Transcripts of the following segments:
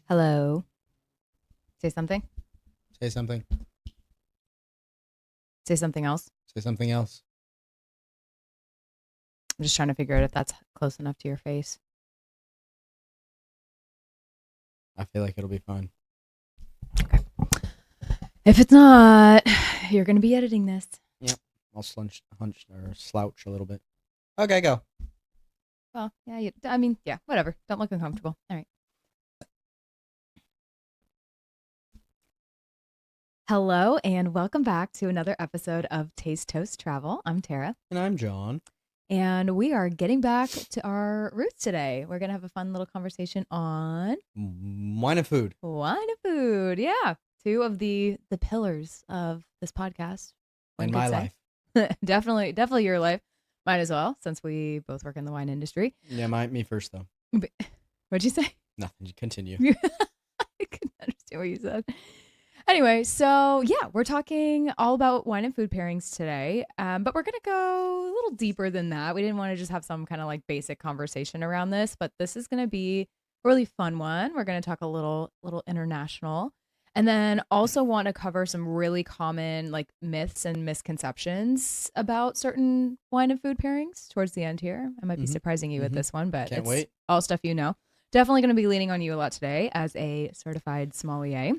Hello. Say something. Say something. Say something else. Say something else. I'm just trying to figure out if that's close enough to your face. I feel like it'll be fun. Okay. If it's not, you're going to be editing this. Yep. I'll hunch or slouch a little bit. Okay, go. Well, yeah, yeah, whatever. Don't look uncomfortable. All right. Hello, and welcome back to another episode of Taste Toast Travel. I'm Tara. And I'm John. And we are getting back to our roots today. We're going to have a fun little conversation on wine and food. Wine and food. Yeah. Two of the pillars of this podcast. And my life. Definitely your life. Mine as well, since we both work in the wine industry. Yeah, me first, though. What'd you say? Nothing. Continue. I couldn't understand what you said. Anyway, so yeah, we're talking all about wine and food pairings today, but we're going to go a little deeper than that. We didn't want to just have some kind of like basic conversation around this, but this is going to be a really fun one. We're going to talk a little international, and then also want to cover some really common like myths and misconceptions about certain wine and food pairings towards the end here. I might be surprising you with this one, but Can't it's wait. all stuff you know. Definitely going to be leaning on you a lot today as a certified sommelier,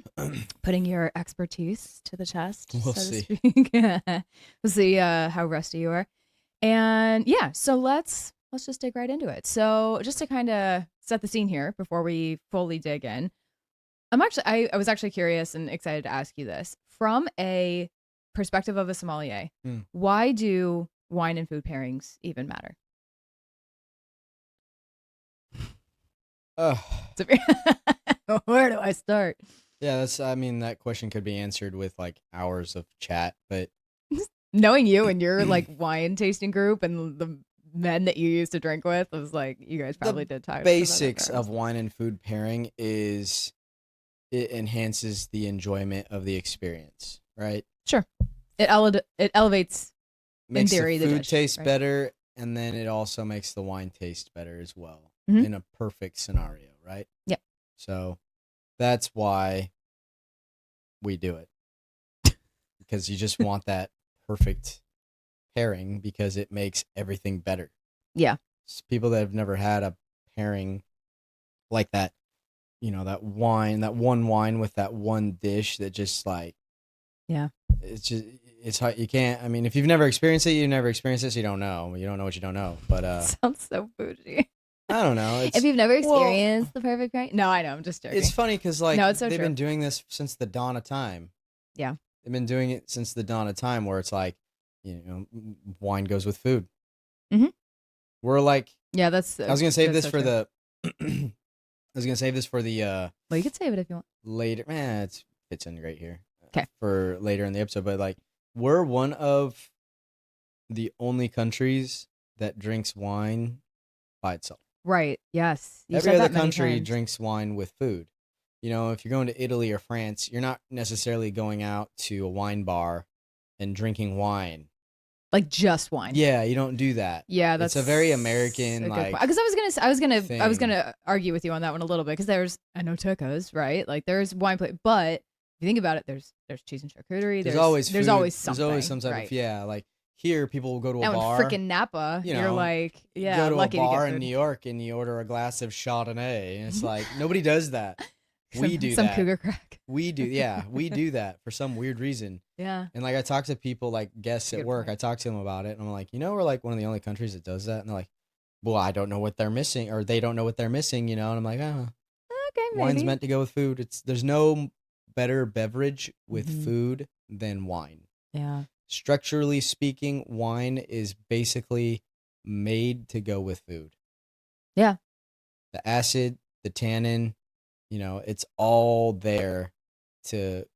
putting your expertise to the test. We'll so see. To speak. We'll see how rusty you are. And yeah, so let's just dig right into it. So just to kind of set the scene here before we fully dig in, I was actually curious and excited to ask you this from a perspective of a sommelier. Why do wine and food pairings even matter? Where do I start? Yeah, that question could be answered with like hours of chat, but knowing you and your like wine tasting group and the men that you used to drink with, I was like, you guys probably did talk. Basics of wine and food pairing is it enhances the enjoyment of the experience, right? Sure. It elevates, makes in theory, the food dish, taste right? better, and then it also makes the wine taste better as well in a perfect scenario, right? Yep. So that's why we do it, because you just want that perfect pairing because it makes everything better. Yeah. People that have never had a pairing like that, that one wine with that one dish that just like, yeah, it's hard. You can't, if you've never experienced it, you never experienced it, so you don't know what you don't know. But sounds so bougie. I don't know. If you've never experienced the perfect pairing, no, I know, I'm just joking. It's funny because like no, it's so they've true. been doing this since the dawn of time. Yeah, they've been doing it since the dawn of time, where it's like, wine goes with food. We're like, yeah, that's. I was gonna save this so for true. the. I was gonna save this for the. Well, you could save it if you want. Later, it fits in right here. Okay. For later in the episode, but like we're one of the only countries that drinks wine by itself. Right. Yes. Every other country drinks wine with food. If you're going to Italy or France, you're not necessarily going out to a wine bar and drinking wine. Like just wine. Yeah, you don't do that. Yeah, that's a very American like. Because I was gonna argue with you on that one a little bit because I know tacos, right? Like there's wine plate, but if you think about it, there's cheese and charcuterie. There's always food. There's always something. There's always some type of like here people will go to a bar. In freaking Napa, you're like go to lucky a bar to get in New York and you order a glass of Chardonnay, and it's like nobody does that. We do some that. cougar crack. We do, yeah. We do that for some weird reason. Yeah. And like I talk to people like guests at work. Point. I talk to them about it, and I'm like, we're like one of the only countries that does that. And they're like, well, I don't know what they're missing, or they don't know what they're missing, And I'm like, okay, maybe. Wine's meant to go with food. There's no better beverage with food than wine. Yeah. Structurally speaking, wine is basically made to go with food. Yeah. The acid, the tannin, it's all there to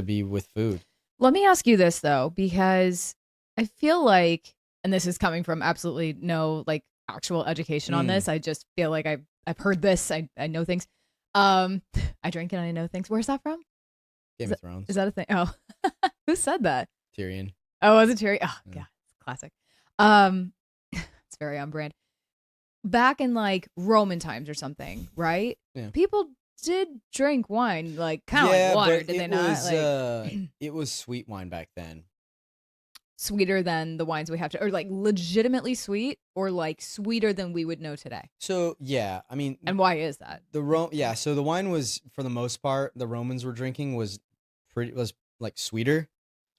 be with food. Let me ask you this though, because I feel like, and this is coming from absolutely no like actual education on this. I just feel like I've heard this. I know things. I drink and I know things. Where's that from? Game of Thrones. Is that a thing? Oh, who said that? Tyrion. Oh, was it Tyrion? Oh, yeah, it's classic. It's very on brand. back in like Roman times or something, right? Yeah. People did drink wine, like kind of like Yeah, water, but did they not? Like it was sweet wine back then. sweeter than the wines we have to, or like legitimately sweet, or like sweeter than we would know today. So yeah, I mean And why is that? yeah, so the wine was, for the most part, the Romans were drinking was like sweeter,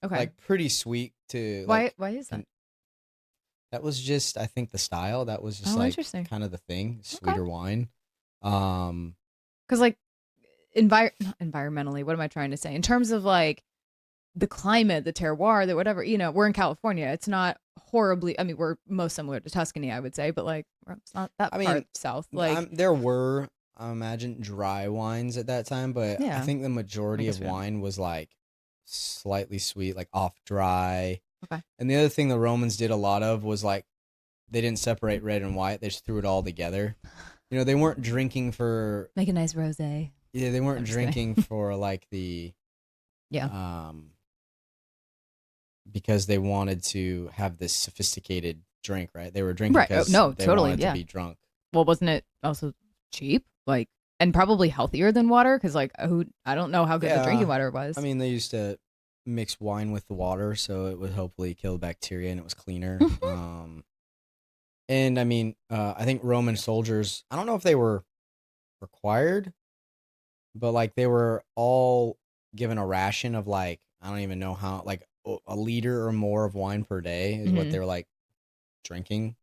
Okay. like pretty sweet to Why like. why is that? That was just, I think, the style. That was just Oh, like interesting. kind of the thing, Okay. sweeter wine. Um, Because like not environmentally, what am I trying to say? In terms of like the climate, the terroir, the whatever, we're in California. It's not horribly, I mean, we're most similar to Tuscany, I would say, but like it's not that I far mean, south. Like, there were, I imagine, dry wines at that time, but I yeah, think the I majority guess of we don't. wine was like slightly sweet, like off dry. Okay. And the other thing the Romans did a lot of was like they didn't separate red and white; they just threw it all together. They weren't drinking for, Make a nice rosé. yeah, they weren't I'm just kidding. drinking for like the Yeah. um because they wanted to have this sophisticated drink, right? They were drinking Right. Oh, because no, they totally. wanted to Yeah. be drunk. Well, wasn't it also cheap? Like, and probably healthier than water? Because like, who I don't know how good the drinking Yeah, water I was. mean, they used to mix wine with the water, so it would hopefully kill bacteria and it was cleaner. And I mean, I think Roman soldiers, I don't know if they were required, but like they were all given a ration of like, I don't even know how, like a liter or more of wine per day is what Hmm. they were like drinking,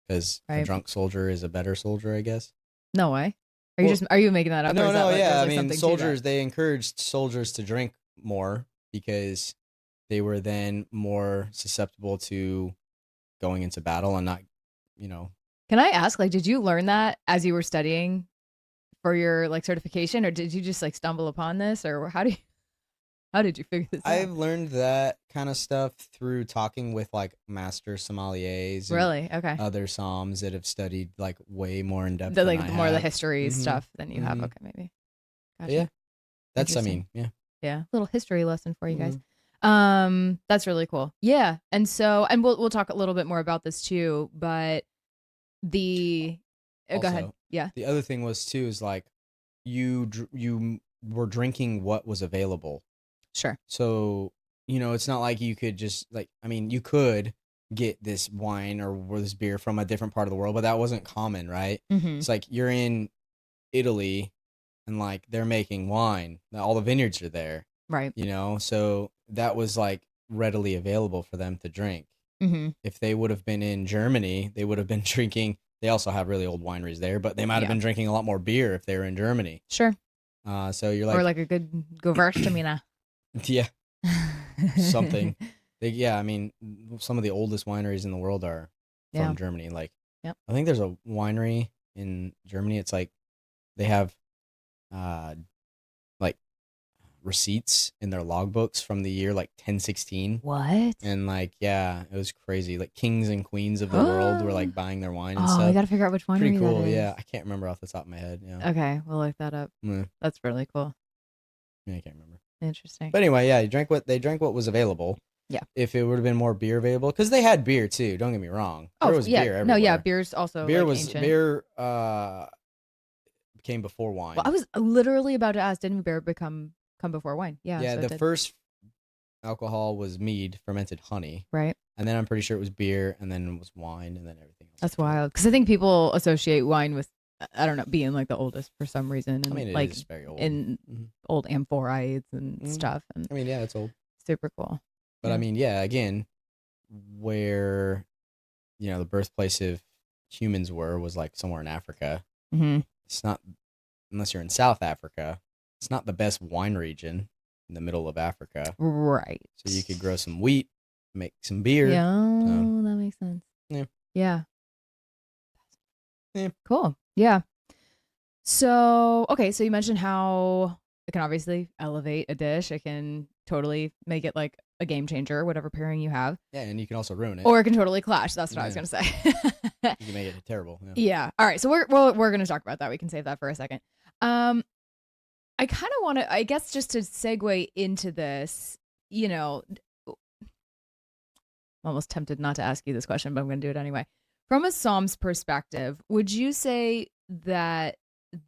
because a Right. drunk soldier is a better soldier, I guess. No way. Well, Are you making that up, or no, is that no, like yeah. there's I like mean, something to that? soldiers, they encouraged soldiers to drink more because they were then more susceptible to going into battle and not, you know, Can I ask, like, did you learn that as you were studying for your like certification, or did you just like stumble upon this, or how did you figure this out? I've learned that kind of stuff through talking with like master sommeliers and Really? Okay. other somms that have studied like way more in depth The than like I the more of the have. history Mm-hmm. stuff than you have. Mm-hmm. Okay, maybe. But yeah, Gotcha. that's, I Interesting. mean, yeah. Yeah, little history lesson for you guys. Mm-hmm. That's really cool. Yeah, and so and we'll talk a little bit more about this too, but the go ahead. Also, Yeah, the other thing was too is like you were drinking what was available. sure. So, it's not like you could just like, I mean, you could get this wine or this beer from a different part of the world, but that wasn't common, right? Mm-hmm. It's like you're in Italy and like they're making wine. All the vineyards are there, Right. so that was like readily available for them to drink. Mm-hmm. If they would have been in Germany, they would have been drinking. They also have really old wineries there, but they might have Yeah. been drinking a lot more beer if they were in Germany. Sure. So you're Or like, like a good Gewürztraminer. yeah, something. Yeah, I mean, some of the oldest wineries in the world are Yeah. from Germany. Like, Yep. I think there's a winery in Germany. It's like they have, uh, like receipts in their logbooks from the year like 1016, What? and like, yeah, it was crazy. Like kings and queens of the world were like buying their wine and Oh, we stuff. got to figure out which Pretty winery that cool. is. Yeah, I can't remember off the top of my head. Yeah, Okay, we'll look that up. yeah, That's really cool. I can't remember. Interesting. But anyway, yeah, they drank what was available. Yeah. If it would have been more beer available, because they had beer too. Don't get me wrong. There Oh, was yeah. beer No, yeah, everywhere. beer's also like ancient. Beer came before Well, I wine. was literally about to ask, didn't beer come before wine? Yeah, Yeah, so it the did. first alcohol was mead, fermented honey, Right. and then I'm pretty sure it was beer, and then it was wine, and then everything else. That's wild. Because I think people associate wine with, I don't know, being like the oldest for some reason. I And mean, it like is very old. in Mhm. old amphorates and Mhm. stuff. And I mean, yeah, it's old. super cool. But Yeah. I mean, yeah, again, where the birthplace of humans was like somewhere in Africa. Mm-hmm. It's not, unless you're in South Africa. It's not the best wine region in the middle of Africa. Right. So you could grow some wheat, make some beer. Yeah, So, that makes sense. yeah. Yeah. Yeah. Cool. Yeah. So, okay, so you mentioned how it can obviously elevate a dish. It can totally make it like a game changer, whatever pairing you have. Yeah, and you can also ruin it. Or it can totally clash. That's what I was Yeah. going to say. You can make it terrible. Yeah. Yeah. All right. So we're going to talk about that. We can save that for a second. I kind of want to, I guess, just to segue into this, I'm almost tempted not to ask you this question, but I'm going to do it anyway. From a Psalms perspective, would you say that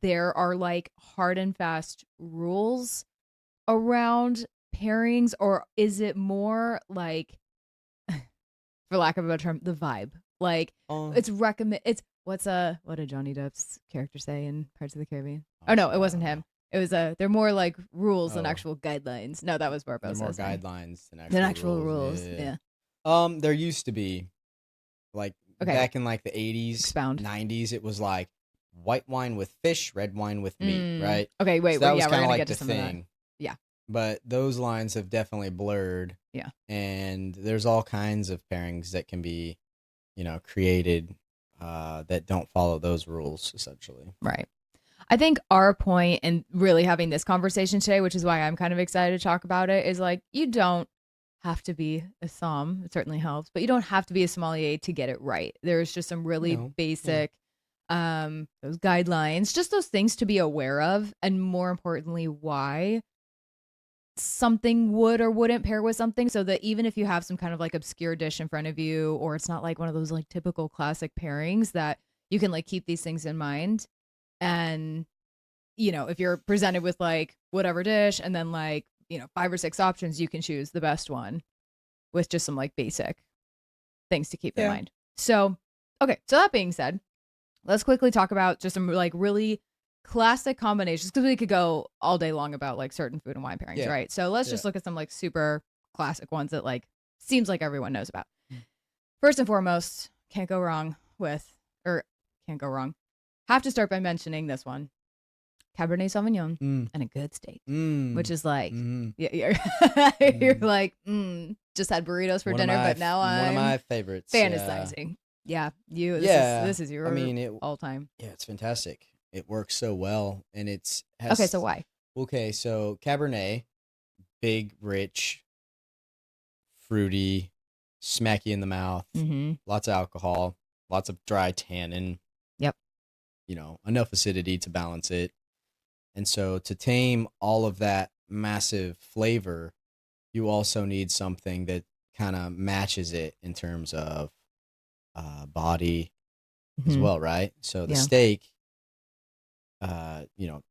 there are like hard and fast rules around pairings, or is it more like, for lack of a better term, the vibe? Like Oh, it's recommend. It's what did Johnny Depp's character say in Parts of the Caribbean? Oh no, honestly, it I wasn't don't know. him. It was they're more like rules than Oh, actual guidelines. No, that was they're more Barbosa saying guidelines than than actual actual rules. rules. Yeah. Yeah. There used to be like Okay. back in like the 80s, Expound. 90s, it was like white wine with fish, red wine with meat, right? Okay. Wait. So that was Yeah, we're kind of gonna like get to the some of that. thing. Yeah. But those lines have definitely blurred, Yeah. and there's all kinds of pairings that can be, created that don't follow those rules essentially. Right. I think our point in really having this conversation today, which is why I'm kind of excited to talk about it, is like you don't have to be a som. It certainly helps, but you don't have to be a sommelier to get it right. There's just some really Yeah. basic those guidelines, just those things to be aware of, and more importantly, why something would or wouldn't pair with something, so that even if you have some kind of like obscure dish in front of you, or it's not like one of those like typical classic pairings, that you can like keep these things in mind. And if you're presented with like whatever dish and then like, five or six options, you can choose the best one with just some like basic things to keep in Yeah. mind. So, okay. So that being said, let's quickly talk about just some like really classic combinations, because we could go all day long about like certain food and wine pairings, Yeah. right? So let's Yeah. just look at some like super classic ones that like seems like everyone knows about. First and foremost, can't go wrong with, or can't go wrong. Have to start by mentioning this one: Cabernet Sauvignon Mm. and a good steak, which Mm. is like, Mm. yeah, you're Mm. like, just had burritos for dinner, but now One of I'm my favorites. Yeah. fantasizing. Yeah, you. This is Yeah. this is I your mean it. all time. Yeah, it's fantastic. It works so well, and it's Okay, so has. why? Okay, so Cabernet, big, rich, fruity, smacky in the mouth, Mm-hmm. lots of alcohol, lots of dry tannin, Yep. enough acidity to balance it. And so to tame all of that massive flavor, you also need something that kind of matches it in terms of body as Mm-hmm. well, right? So the Yeah. steak, uh, you know,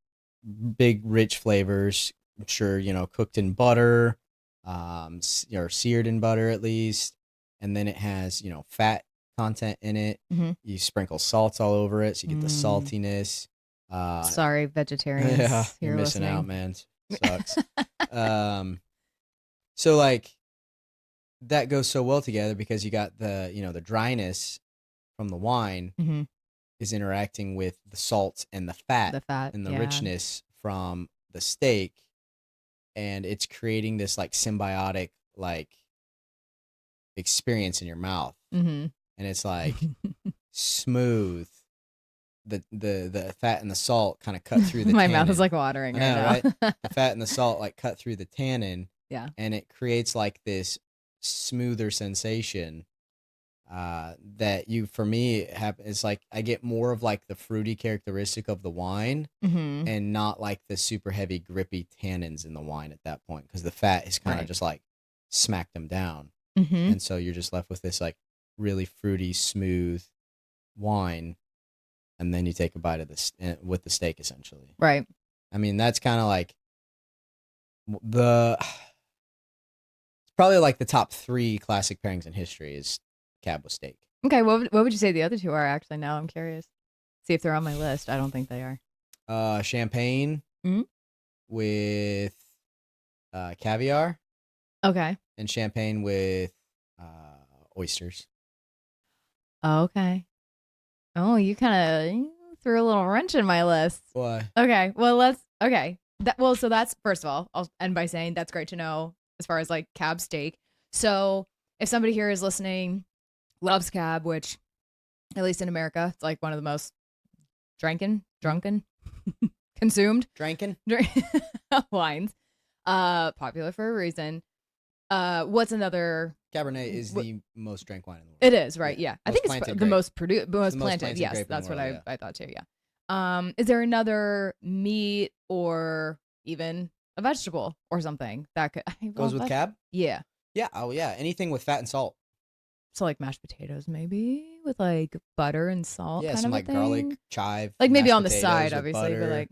big rich flavors. I'm sure cooked in butter, or seared in butter at least, and then it has fat content in it. Mm-hmm. You sprinkle salt all over it, so you get the Mm. saltiness. Uh, Sorry, yeah, vegetarians you're here missing out, listening. man. Sucks. Um, so like that goes so well together because you got the dryness from the wine Mm-hmm. is interacting with the salt and the fat The fat, and the yeah. richness from the steak, and it's creating this like symbiotic like experience in your mouth, Mm-hmm. and it's like smooth. The fat and the salt kind of cut through the My mouth is tannin. like watering I right know, right? now. The fat and the salt like cut through the tannin, Yeah. and it creates like this smoother sensation that you for me have. It's like I get more of like the fruity characteristic of the wine, Mm-hmm. and not like the super heavy grippy tannins in the wine at that point, because the fat is kind of Right. just like smacked them down, Mm-hmm. and so you're just left with this like really fruity smooth wine, and then you take a bite of this with the steak essentially. Right. I mean that's kind of like the it's probably like the top three classic pairings in history is cab with steak. Okay. What would you say the other two are? Actually, now I'm curious. See if they're on my list. I don't think they are. Champagne Mhm. with caviar, Okay. and champagne with oysters. Okay. Oh, you kind of threw a little wrench in my list. Why? Okay. Well, let's. Okay. So that's first of all. I'll end by saying that's great to know as far as like cab steak. So if somebody here is listening, loves cab, which at least in America, it's like one of the most drunken, consumed Drinking? drink wines. Popular for a reason. What's another? Cabernet is the most drank wine in the world. It is, right? Yeah. Yeah. I Most think it's planted the grape. most It's most the most planted. planted Yes, grape in the that's what world, yeah. I thought too. Yeah. Is there another meat or even a vegetable or something that could Goes with cab? Yeah. Yeah. Oh, yeah. Anything with fat and salt. So like mashed potatoes, maybe with like butter and salt Yeah, kind some of a like garlic, thing? chive, Like maybe mashed on the side, potatoes with obviously, but butter,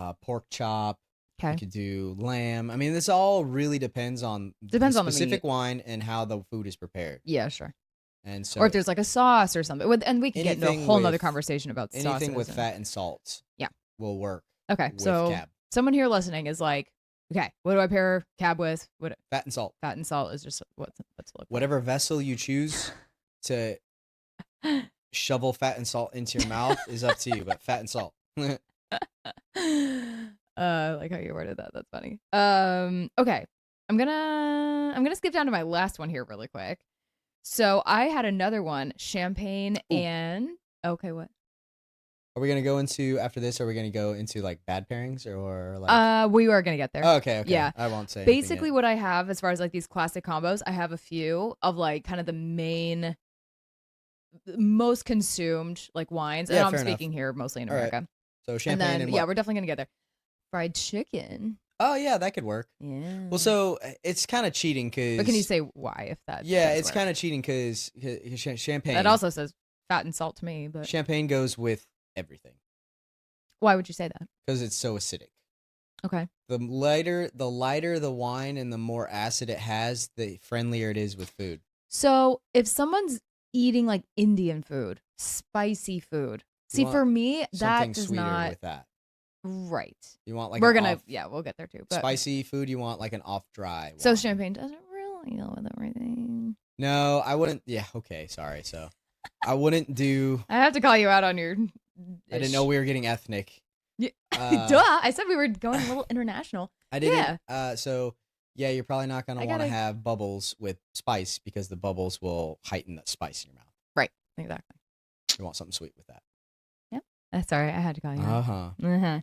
like, pork chop. You okay. could do lamb. I mean, this all really depends on the Depends on the meat. specific wine and how the food is prepared. Yeah, sure. And Or if so there's like a sauce or something. And we could get into a anything whole nother with conversation about anything sauces with and fat and salt yeah. will work Okay. with So cab. someone here listening is like, okay, what do I pair cab with? What Fat and salt. fat and salt is just what's to look for. Whatever vessel you choose to shovel fat and salt into your mouth is up to you, but fat and salt. Like how you worded that. That's funny. Okay. I'm gonna skip down to my last one here really quick. So I had another one, champagne Ooh. and okay, what? Are we gonna go into after this? Are we gonna go into like bad pairings or like? We are gonna get there. Oh, okay. Yeah. I won't say anything Basically yet. what I have as far as like these classic combos, I have a few of like kind of the main most consumed like wines. And Yeah, I'm fair enough. speaking here mostly in All right. America. So And champagne then and yeah, what? we're definitely gonna get there. Fried chicken. Oh yeah, that could work. Yeah. Well, so it's kind of cheating But can you because say why if that yeah, does it's work? kind of cheating because champagne. That also says fat and salt to me, but Champagne goes with everything why would you say that? because it's so acidic. Okay. The lighter the wine and the more acid it has, the friendlier it is with food. So if someone's eating like Indian food, spicy food, You see want for me something that does sweeter not with that. right. You want like We're an gonna off yeah, we'll get there too. But spicy food. You want like an off dry so wine. champagne doesn't really go with everything. No, I wouldn't. Yeah, okay, sorry. So I wouldn't do. I have to call you out on your I didn't know we were getting ethnic. Yeah. Duh. I said we were going a little international. I didn't. Yeah. So yeah, you're probably not gonna I want to gotta have bubbles with spice because the bubbles will heighten the spice in your mouth. right. Exactly. You want something sweet with that. Yep. That's all right. I had to call you Uh out. huh. Uh-huh.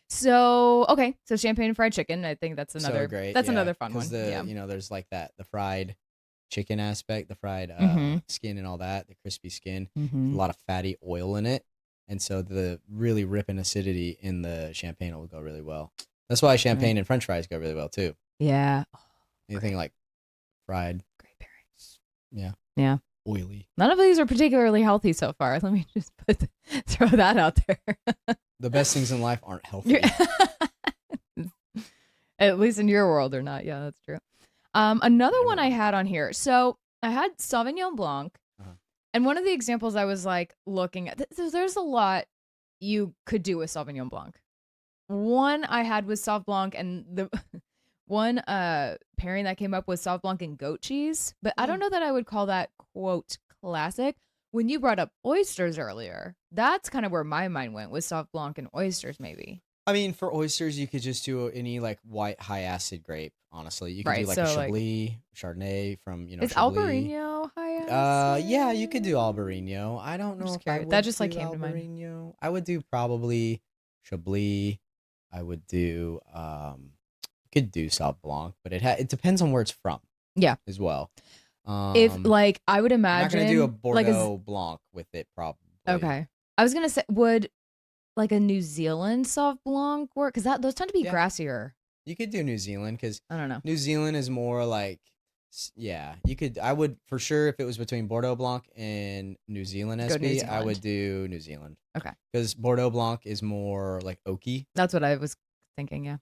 So okay, so champagne and fried chicken. I think that's another So great. that's Yeah, another fun because one. Yeah. there's like the fried chicken aspect, the fried Mhm. skin and all that, the crispy skin. A Mhm. lot of fatty oil in it, and so the really ripping acidity in the champagne will go really well. That's why champagne and French fries go really well too. Yeah. Oh, Anything like fried, great pairings. yeah, Yeah. oily. None of these are particularly healthy so far. Let me just throw that out there. The best things in life aren't healthy. At least in your world, or not. Yeah, that's true. Another one I had on here. So I had Sauvignon Blanc, and one of the examples I was like looking at. There's a lot you could do with Sauvignon Blanc. One I had was Sauv Blanc, and the one pairing that came up was Sauv Blanc and goat cheese. But I don't know that I would call that quote classic. When you brought up oysters earlier, that's kind of where my mind went with Sauv Blanc and oysters, maybe. I mean, for oysters, you could just do any like white high acid grape. Honestly, you could do Right, like a so, like Chablis, Chardonnay from is Chablis. Albarino high acid? Yeah, you could do Albarino. I don't know just if I curious. That would just, do like, came to mind. Albarino. I would do probably Chablis. I would do you could do Sauv Blanc, but it depends on where it's from. Yeah. As well. If, like, I would I'm not gonna do a imagine, like, Bordeaux Blanc with it, probably. okay. I was gonna say, would, like, a New Zealand Sauv Blanc work? Because those tend to be Yeah. grassier. You could do New Zealand because I don't know. New Zealand is more like, yeah. You could. I would for sure if it was between Bordeaux Blanc and New Zealand Go New SB, I Zealand. would do New Zealand. Okay. Because Bordeaux Blanc is more like oaky, That's what I was thinking, yeah.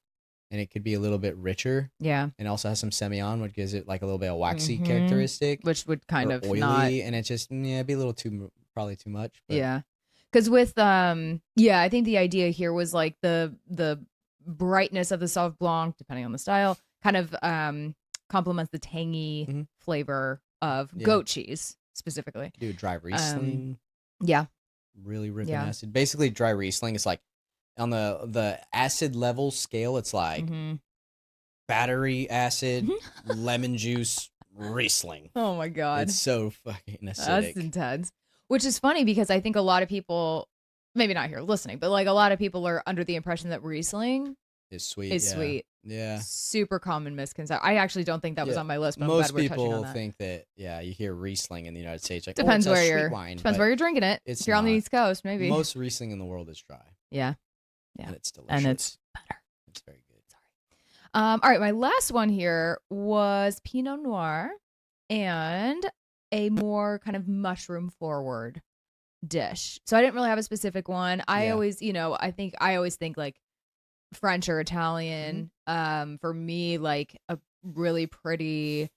and it could be a little bit richer, Yeah. and also has some Semillon, which gives it like a little bit of waxy Mhm. characteristic, Which would kind or of oily, not. and it just it'd be a little probably too much. But Yeah. Because with, yeah, I think the idea here was like the brightness of the Sauv Blanc, depending on the style, kind of complements the tangy flavor of goat cheese specifically. do dry Riesling. Yeah. Really ripping acid. Basically, dry Riesling is like on the acid level scale. It's like battery acid, lemon juice, Riesling. Oh my god, it's so fucking acidic. That's intense. Which is funny because I think a lot of people, maybe not here listening, but like a lot of people are under the impression that Riesling is sweet. Is yeah. sweet. Yeah. Super common misconception. I actually don't think that was on my list, but most I'm glad we're touching on people that. think that you hear Riesling in the United States like Depends oh, it's where a you're sweet wine, depends but where you're drinking it. It's if you're on the not. East Coast, maybe. Most Riesling in the world is dry. Yeah. And it's delicious. And it's better. It's very good. Sorry. All right, my last one here was Pinot Noir, and a more kind of mushroom forward dish. So I didn't really have a specific one. I Yeah. always, I always think like French or Hmm. Italian. For me, like a really pretty,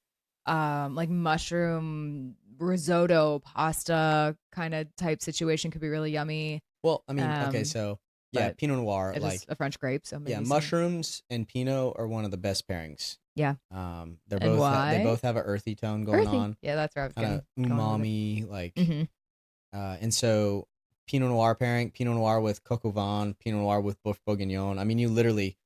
like mushroom risotto pasta kind of type situation could be really yummy. Well, I mean, okay, Um, so yeah, but Pinot Noir, it is like a French grape, so yeah, maybe some. mushrooms and Pinot are one of the best pairings. Yeah. And They why? both have an earthy tone going Earthy. on, Yeah, that's where I was kind of getting going with it. umami, like, Hmm. and so Pinot Noir pairing, Pinot Noir with coq au vin, Pinot Noir with Boeuf Bourguignon. I mean, you literally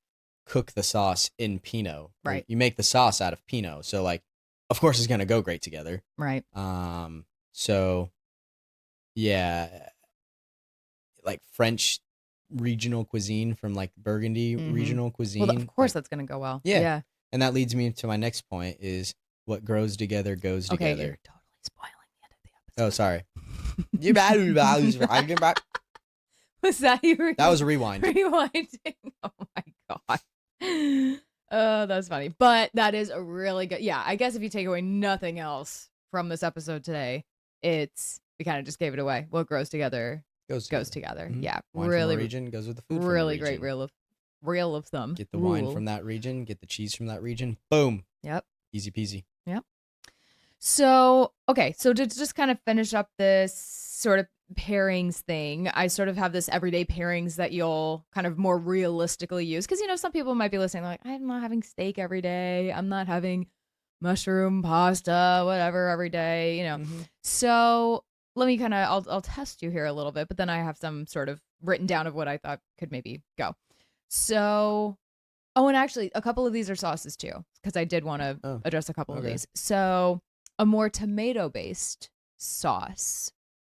cook the sauce in Pinot, or Right. you make the sauce out of Pinot. So like, of course, it's gonna go great together. Right. So yeah, like French regional cuisine from like Burgundy Hmm. regional Well, of cuisine, course like that's gonna go well. yeah. Yeah. And that leads me to my next point is what grows together goes Okay, you're together. totally spoiling the end Oh, of sorry. the episode. That Was that you was a rewind. rewinding? Oh my god. Oh, that's funny. But that is a really good. Yeah, I guess if you take away nothing else from this episode today, it's we kind of just gave it away. What grows together Goes goes together. together. Mhm. Yeah, Wine from a really, region goes with the food from a really great region. real of thumb Get the wine rule. from that region, get the cheese from that region. Boom. Yep. Easy peasy. Yep. So, okay, so to just kind of finish up this sort of pairings thing, I sort of have this everyday pairings that you'll kind of more realistically use. Because, some people might be listening, like, I'm not having steak every day. I'm not having mushroom pasta, whatever, every day. Mm-hmm. So let me kind of, I'll test you here a little bit, but then I have some sort of written down of what I thought could maybe go. So, oh, and actually, a couple of these are sauces too, because I did want to Oh, address a couple of okay. these. So, a more tomato based sauce,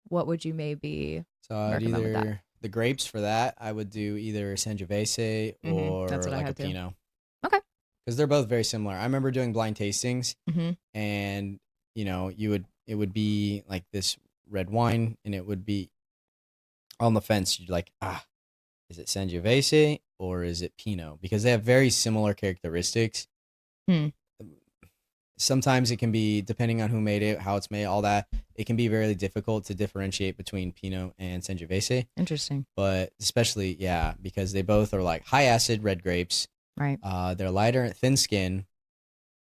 what would you maybe So I'd recommend with that? either the grapes for that, I would do either Sangiovese That's or what I like a had too. Pinot Okay. because they're both very similar. I remember doing blind tastings Mm-hmm. and it would be like this red wine and it would be on the fence. You're like, is it Sangiovese or is it Pinot? Because they have very similar characteristics. Hmm. Sometimes it can be, depending on who made it, how it's made, all that, it can be very difficult to differentiate between Pinot and Sangiovese. Interesting. But especially, yeah, because they both are like high acid red grapes. Right. They're lighter, thin skin.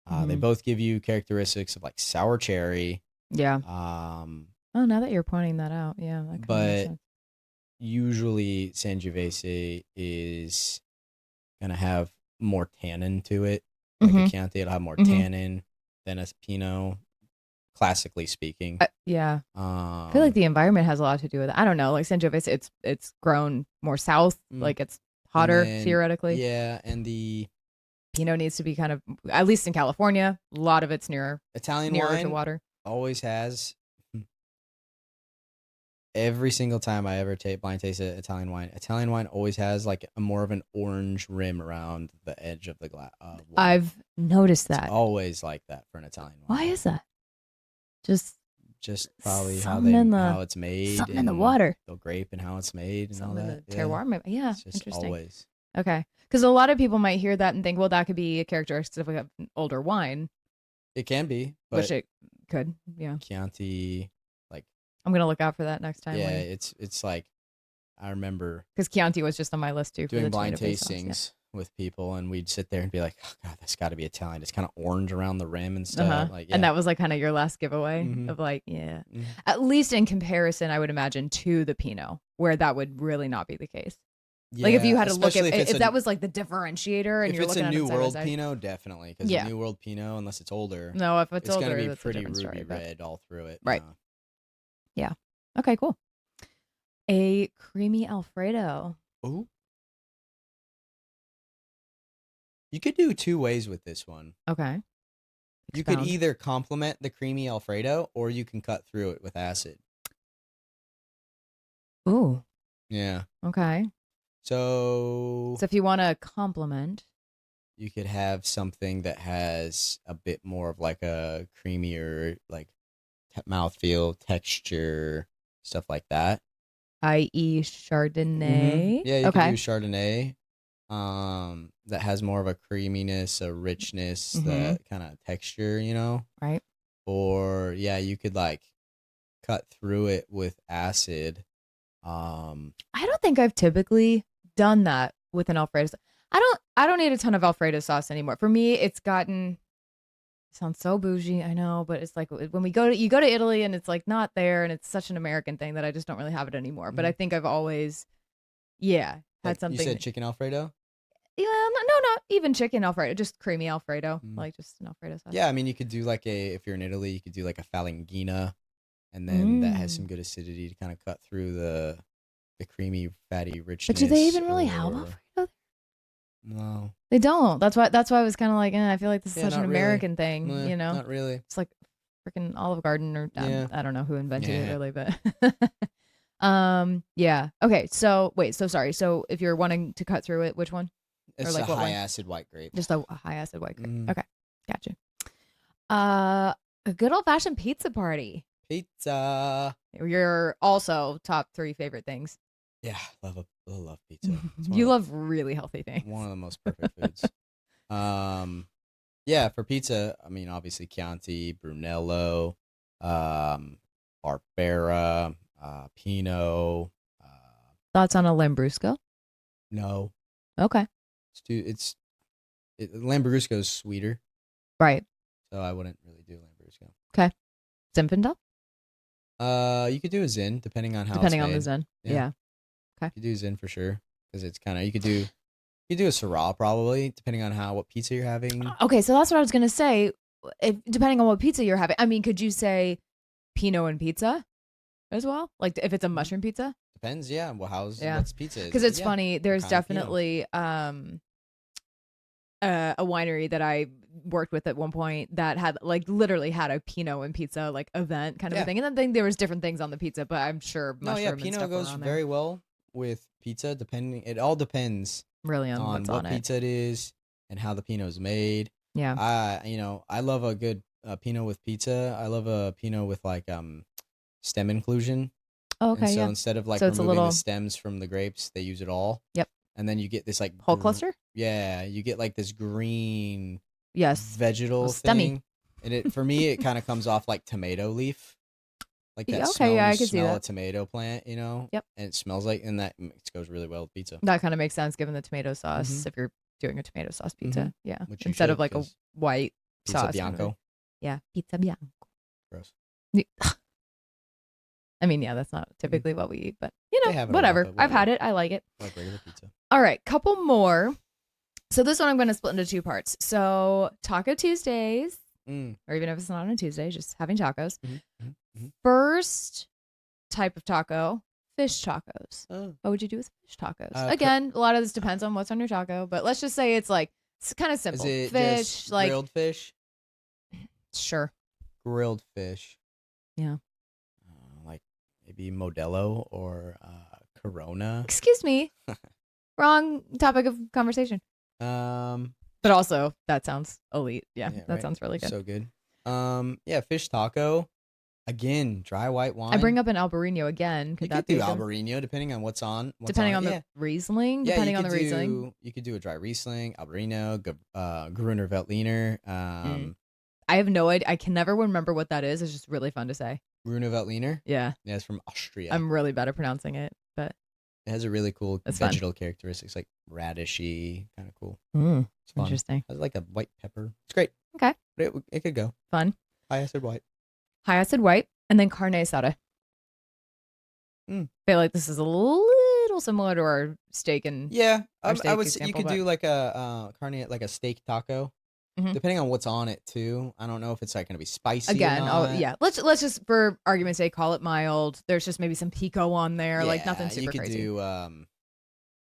They Mm-hmm. both give you characteristics of like sour cherry. Yeah. Um, Oh, now that you're pointing that out, yeah, that kind of makes but sense. usually Sangiovese is gonna have more tannin to it. Like a Mm-hmm. Chianti, it'll have more Mm-hmm. tannin than a Pinot, classically speaking. Yeah. I feel like Um, the environment has a lot to do with it. I don't know. Like Sangiovese, it's grown more south, mm, like it's and hotter then theoretically. yeah, and the Pinot needs to be kind of, at least in California, a lot of it's Italian nearer to wine water. always has. Every single time I ever blind taste Italian wine always has like a more of an orange rim around the edge of the glass wine. I've noticed It's that. always like that for an Italian Why wine. is that? Just Just probably how it's made something in the and water, the grape and how it's made and all something in that. the Yeah, terroir. Maybe. Yeah, it's just interesting. always. Okay, because a lot of people might hear that and think, well, that could be a characteristic of an older wine, It can be, which but it could. Yeah, Chianti, like I'm gonna look out for that next time yeah, we, it's like I remember because Chianti was just on my list too for doing the blind tomato-based sauce. Yeah. tastings with people, and we'd sit there and be like, "Oh God, that's got to be Italian." It's kind of orange around the rim and Uh-huh. stuff. Like, And yeah, that was like kind of your last giveaway hmm of like, yeah. hmm At least in comparison, I would imagine to the Pinot, where that would really not be the case. Like if you yeah. had to look at Especially if that was like the differentiator and if you're it's a looking at them New side by World side. Pinot, definitely, because the Yeah. New World Pinot, unless it's older, No, if it's it's gonna older, be that's a pretty different ruby story. But red all through it. right. Yeah. Okay, cool. A creamy Alfredo. Oh, you could do two ways with this one. Okay. You could Expound. either complement the creamy Alfredo, or you can cut through it with acid. Ooh. Yeah. Okay. So So if you want to compliment. you could have something that has a bit more of like a creamier, like mouthfeel, texture, stuff like that. I.e. Chardonnay. Yeah, you could do Okay. Chardonnay. That has more of a creaminess, a richness, Mm-hmm. that kind of texture, Right. or yeah, you could like cut through it with acid. Um, I don't think I've typically done that with an Alfredo. I don't need a ton of Alfredo sauce anymore. For me, it's gotten it sounds so bougie, I know, but it's like when you go to Italy and it's like not there and it's such an American thing that I just don't really have it anymore. But I mhm. think I've always yeah, Like had you something said, that, chicken Alfredo. yeah, no, not even chicken Alfredo, just creamy Alfredo, Mm. like just an Alfredo sauce. Yeah, I mean, you could do like a if you're in Italy, you could do like a falanghina, and then that has some Mm. good acidity to kind of cut through the creamy, fatty But do they richness. even really have Or Alfredo? no, They don't. That's why I was kind of like, I feel like this is yeah, such an not really. American thing, Meh, you know? not really. It's like freaking Olive Garden or Yeah, I don't know who invented it yeah. really, but yeah. Okay. So wait, so sorry. So if you're wanting to cut through it, which one? Or It's a like what high one? acid white grape. Just a high acid white grape. Mm. Okay. Gotcha. Uh a good old fashioned pizza party. Pizza. Your also top 3 favorite things. Yeah, love pizza. It's You love really healthy things. one of the most perfect foods. Um, yeah, for pizza, I mean, obviously Chianti, Brunello, um, Barbera, Pinot. Thoughts on a Lambrusco? No, Okay. Lambrusco is sweeter, Right. so I wouldn't really do Lambrusco. Okay. Zinfandel? You could do a Zin depending on how it's Depending on the made. Zen. Yeah, Yeah. Okay. you could do Zin for sure because it's kind of you could do a Syrah probably depending on what pizza you're having. Okay, so that's what I was gonna say. If, depending on what pizza you're having, I mean, could you say Pinot and pizza as well? Like if it's a Mhm. mushroom pizza? Depends, yeah. Well, Yeah, what's pizza is? because it's Yeah, funny. what There's kind of Pinot? definitely a winery that I worked with at one point that had like literally had a Pinot and pizza like event kind of a Yeah. thing, and then there was different things on the pizza, but I'm sure No, yeah, mushroom and Pinot stuff were goes on there. very well with pizza. It all depends Really on on what's what on it. pizza it is and how the Pinot is made. Yeah. I love a good Pinot with pizza. I love a Pinot with like stem inclusion. Oh, And okay. so Yeah. instead of like So it's a removing the little stems from the grapes, they use it all. yep And then you get this like whole cluster. yeah, you get like this green Yes. Oh, vegetal stemmy. thing. And it for me it kind of comes off like tomato leaf. Like that Okay. smell Yeah, when I you could see smell a that. tomato plant, Yep. and it smells like, and that goes really well with pizza. That kind of makes sense given the tomato Mm-hmm. sauce if you're doing a tomato sauce Mm-hmm. pizza. Yeah. Which you Instead of should, like a because white pizza sauce kind of thing. bianco, Yeah. Pizza bianco. gross. I mean, yeah, that's not Mm. typically what we eat, but They have it a lot, whatever. but I've had whatever. it. I like it. I like regular pizza. All right. Couple more. So this one I'm going to split into 2 parts. So Taco Tuesdays, Mm. or even if it's not on a Tuesday, just having tacos. Mm-hmm. Mm-hmm. First type of taco, fish tacos. Oh. What would you do with fish tacos? Uh, Again, a lot of this depends on what's on your taco, but let's just say it's like it's kind of Is simple. it Fish, just like grilled fish? sure, Grilled fish. yeah. Like maybe Modelo or Corona. Excuse me, wrong topic of conversation. But also that sounds elite. Yeah, that right? sounds really good. So good. Yeah, fish taco. Again, dry white wine. I bring up an Albarino again. Could You that could do be Albarino depending on what's on. depending on Yeah. the Riesling? Yeah, Depending on the Riesling. You could do a dry Riesling, Albarino, Gruner Veltliner, I have no idea. I can never remember what that is. It's just really fun to say. Gruner Veltliner. Yeah. Yeah, it's from Austria. I'm really bad at pronouncing it, but It has a really cool That's fun. vegetal characteristics, like radishy, kind of cool. It's fun. Interesting. It has like a white pepper. It's great. Okay. But it could go. Fun. High acid white. High acid white, and then carne asada. Mm. I feel like this is a little similar to our steak and Yeah, Our I steak would say you example, could do like a carne, like a steak taco, Mhm. depending on what's on it too. I don't know if it's like gonna be spicy again. or Oh not. yeah, let's just for argument's sake call it mild. There's just maybe some pico on there, like nothing Yeah, you super could crazy. do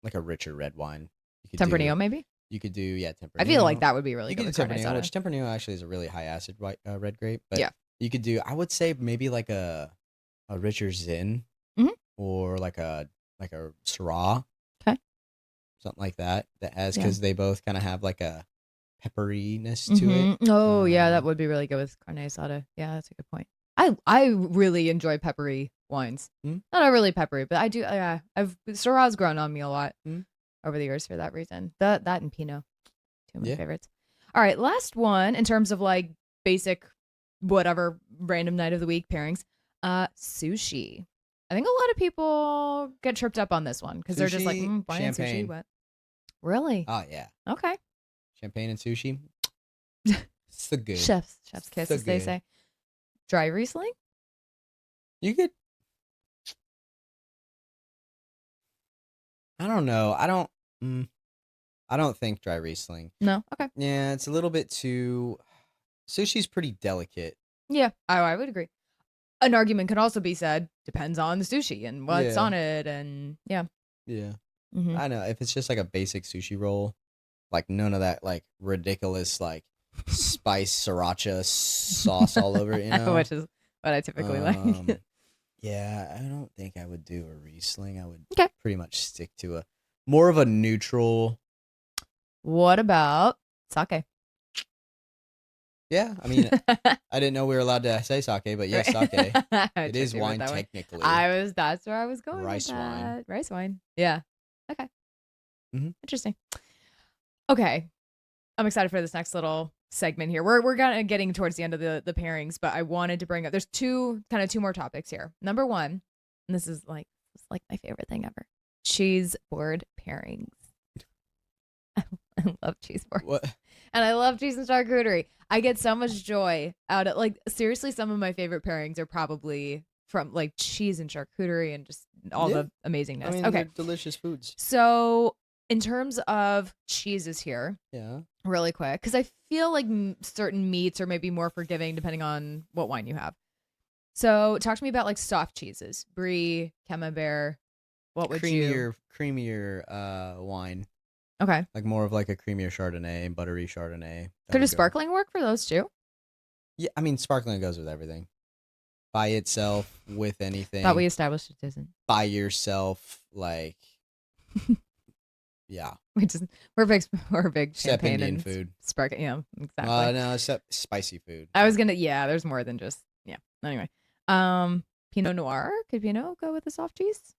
like a richer red wine. You could Tempranillo do, maybe. you could do Tempranillo. I feel like that would be really You good could with do carne Tempranillo, asada. which Tempranillo actually is a really high acid white red grape. But Yeah. you could do. I would say maybe like a richer Zin, Mhm. or like a Syrah. Okay. Something like that. That has, Yeah. because they both kind of have like a pepperiness to it. Oh yeah, that would be really good with carne asada. Yeah, that's a good point. I really enjoy peppery wines. Mm. Not overly peppery, but I do. Yeah, Syrah's grown on me a lot Mm. over the years for that reason. That and Pinot, two of my Yeah. favorites. All right, last one in terms of like basic whatever random night of the week pairings. Sushi. I think a lot of people get tripped up on this one because they're just like, Sushi, wine and sushi. champagne. What? Really? Oh yeah, Okay. champagne and sushi. So good. Chef's kiss, So as they good. say. Dry Riesling? You could. I don't know. Mm, I don't think dry Riesling. No. Okay. Yeah, it's a little bit too. Sushi's pretty delicate. Yeah, I would agree. An argument could also be said depends on the sushi and what's Yeah. on it, and yeah. Yeah. Hmm. I know. If it's just like a basic sushi roll, like none of that like ridiculous like spice sriracha sauce all over it, you know? Which is what I typically like. Um yeah, I don't think I would do a Riesling. I would Okay. pretty much stick to a more of a neutral. What about sake? Yeah, I mean, I didn't know we were allowed to say sake, but yes, Right. sake. I It is tricked you with wine that one. technically. That's where I was going with Rice wine. that. Rice wine. Yeah. Okay. Mhm. Interesting. Okay. I'm excited for this next little segment here. We're kind of getting towards the end of the pairings, but I wanted to bring up there's two more topics here. Number one, and this is like my favorite thing ever. Cheese board pairings. I love cheese boards. What? And I love cheese and charcuterie. I get so much joy out of like seriously, some of my favorite pairings are probably from like cheese and charcuterie and just all Yeah. the amazingness. I mean, Okay. they're delicious foods. So in terms of cheeses here, Yeah. really quick, because I feel like certain meats are maybe more forgiving depending on what wine you have. So talk to me about like soft cheeses, brie, camembert. What would you? Creamier wine. Okay. Like more of like a creamier Chardonnay, buttery Chardonnay. That Could a would go. sparkling work for those too? Yeah, I mean, sparkling goes with everything. By itself, with anything. Thought we established it doesn't. By yourself, like, yeah. We're big Except champagne Indian and food. sparkling. Yeah, exactly. No, except spicy food. I was gonna. Yeah, there's more than just. Yeah. Anyway, Pinot Noir. Could Pinot go with a soft cheese?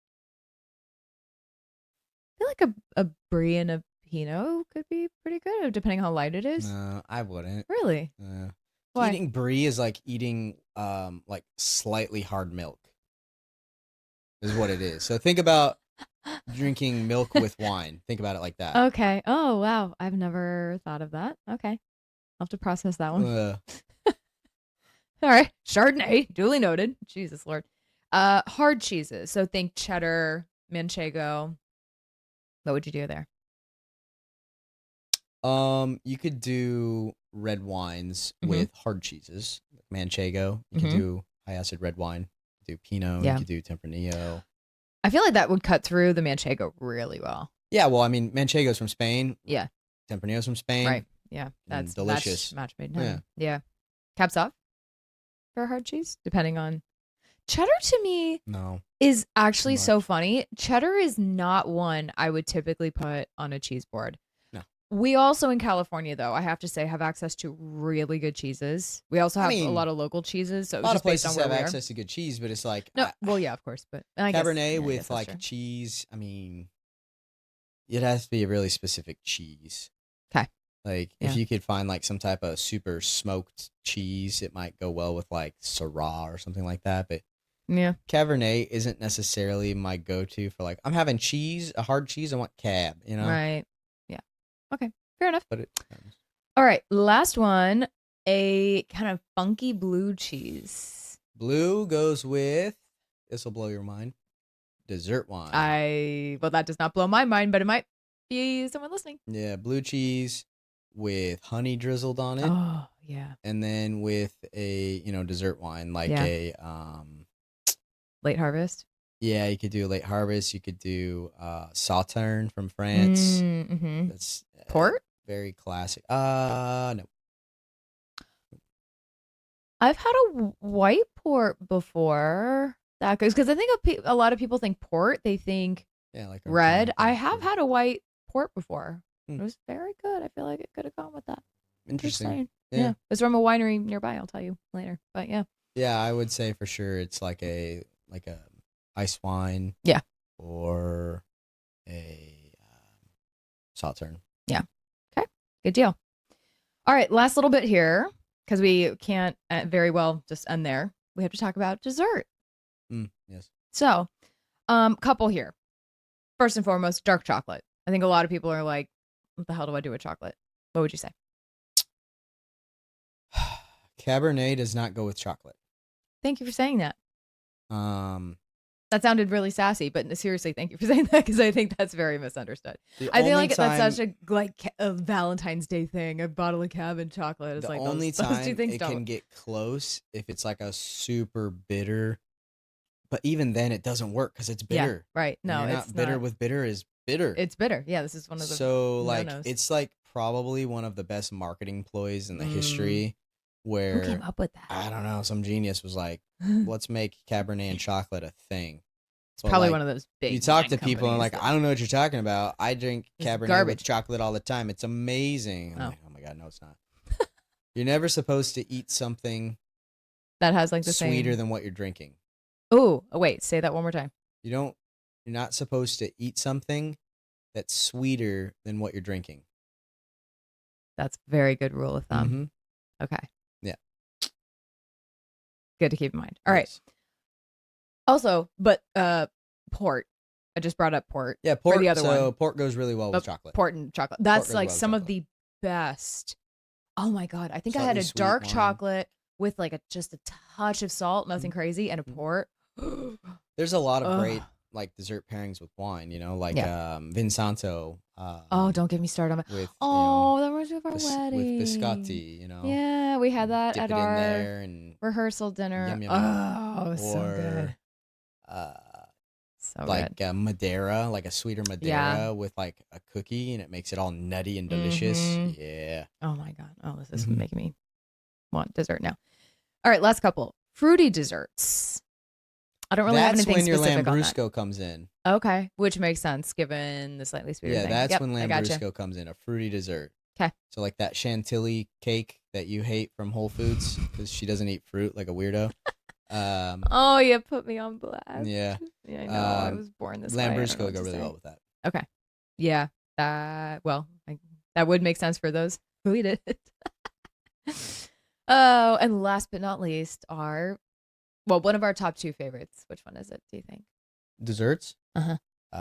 I feel like a brie and a Pinot could be pretty good, depending how light it is. No, I wouldn't. Really? Why? Eating brie is like eating like slightly hard milk. Is what it is. So think about drinking milk with wine. Think about it like that. Okay. Oh wow, I've never thought of that. Okay, I'll have to process that one. All right, Chardonnay, duly noted. Jesus Lord. Hard cheeses. So think cheddar, manchego. What would you do there? You could do red wines with hard cheeses, like manchego. You could Mhm. do high acid red wine. Do Pinot. Yeah. You could do Tempranillo. I feel like that would cut through the manchego really well. Yeah, well, I mean, manchego's from Spain. Yeah. Tempranillo's from Spain. Right. Yeah. That's delicious. match made in heaven. Yeah. Caps off for hard cheese, depending on cheddar. To me, No. is actually Too so much. funny. Cheddar is not one I would typically put on a cheese board. No. We also in California, though, I have to say, have access to really good cheeses. We also have a lot of local cheeses, so A it's lot just of based places on have where we are. access to good cheese, but it's like No, well, yeah, of course, but I guess, Cabernet yeah, I with guess that's like true. cheese. I mean, it has to be a really specific cheese. 'Kay. Like Yeah. if you could find like some type of super smoked cheese, it might go well with like Syrah or something like that. But Yeah. Cabernet isn't necessarily my go-to for like I'm having cheese, a hard cheese. I want Cab, you know. Right. Yeah. Okay. Fair enough. But it depends. All right. Last one. A kind of funky blue cheese. Blue goes with. This will blow your mind. Dessert wine. Well, that does not blow my mind, but it might be someone listening. Yeah, blue cheese with honey drizzled on it. Oh, yeah. And then with a, dessert wine like Yeah. a Late harvest. yeah, you could do a late harvest, you could do Sauterne from France. Mm-hmm. That's Port? very classic. No. I've had a white port before. That goes because I think a lot of people think port. They think Yeah, like red. organic I and have fruit. had a white port before. Hmm. It was very good. I feel like it could have gone with that. Just Interesting. saying. Yeah. Yeah. It's from a winery nearby. I'll tell you later. But yeah. Yeah, I would say for sure it's like a ice wine. Yeah. Or a Sauterne. Yeah. Okay. Good deal. All right. Last little bit here. because we can't very well just end there. We have to talk about dessert. Yes. So, couple here. First and foremost, dark chocolate. I think a lot of people are like, what the hell do I do with chocolate? What would you say? Cabernet does not go with chocolate. Thank you for saying that. Um, That sounded really sassy, but seriously, thank you for saying that because I think that's very misunderstood. the I feel only like that's time such a Valentine's Day thing. A bottle of Cab and chocolate. It's the like only those two time things it don't. can get close if it's like a super bitter, but even then it doesn't work because it's Yeah, bitter. right. And No, you're it's not bitter not. with bitter is bitter. It's bitter. Yeah, this is one of the So no like nos. it's like probably one of the best marketing ploys in the Mm, history who came where up with that? I don't know, some genius was like, let's make Cabernet and chocolate a thing. It's But probably like one of those you big talk wine to people and companies like, that I don't know what you're talking about. I drink is Cabernet with garbage. chocolate all the time. It's amazing. I'm Oh, like, oh my God, no, it's not. You're never supposed to eat something that has like the sweeter same. than what you're drinking. Oh, wait. Say that one more time. You don't you're not supposed to eat something that's sweeter than what you're drinking. That's very good rule of thumb. Mm-hmm. Okay, Yeah. good to keep in mind. All right. Yes. Also, but port. I just brought up port Yeah, for the pork. other one. So pork goes really well with But chocolate. port and chocolate. Pork That's goes like well with some of chocolate. the best. Oh my God. I think I had Slightly a sweet dark wine. chocolate with like just a touch of salt, nothing Mhm. crazy, and a Mhm. port. There's a lot of great Ugh. like dessert pairings with wine. Like Yeah. Vinsanto. Oh, don't get me started on it. With Oh, that reminds me of our with wedding. biscotti. Yeah, we had that Dip at it in our there and rehearsal dinner. yum yum yum. Oh, so good. Or uh So like good. Madeira, like a sweeter Yeah. Madeira with like a cookie, and it makes it all nutty and delicious. Mm-hmm. Yeah. Oh my God. Oh, this is Mhm. making me want dessert now. All right, last couple. Fruity desserts. I don't really have That's anything when your specific on that. Lambrusco comes in. Okay, which makes sense given the slightly sweeter Yeah, thing. that's Yep, when I gotcha. Lambrusco comes in, a fruity dessert. Okay. So like that chantilly cake that you hate from Whole Foods because she doesn't eat fruit like a weirdo. Oh, you put me on blast. Yeah. Yeah, I know. I was born this way. I don't know Lambrusco what would go to really say. well with that. Okay. Yeah. That would make sense for those who eat it. Oh, and last but not least one of our top two favorites. Which one is it, do you think? Desserts? Uh-huh.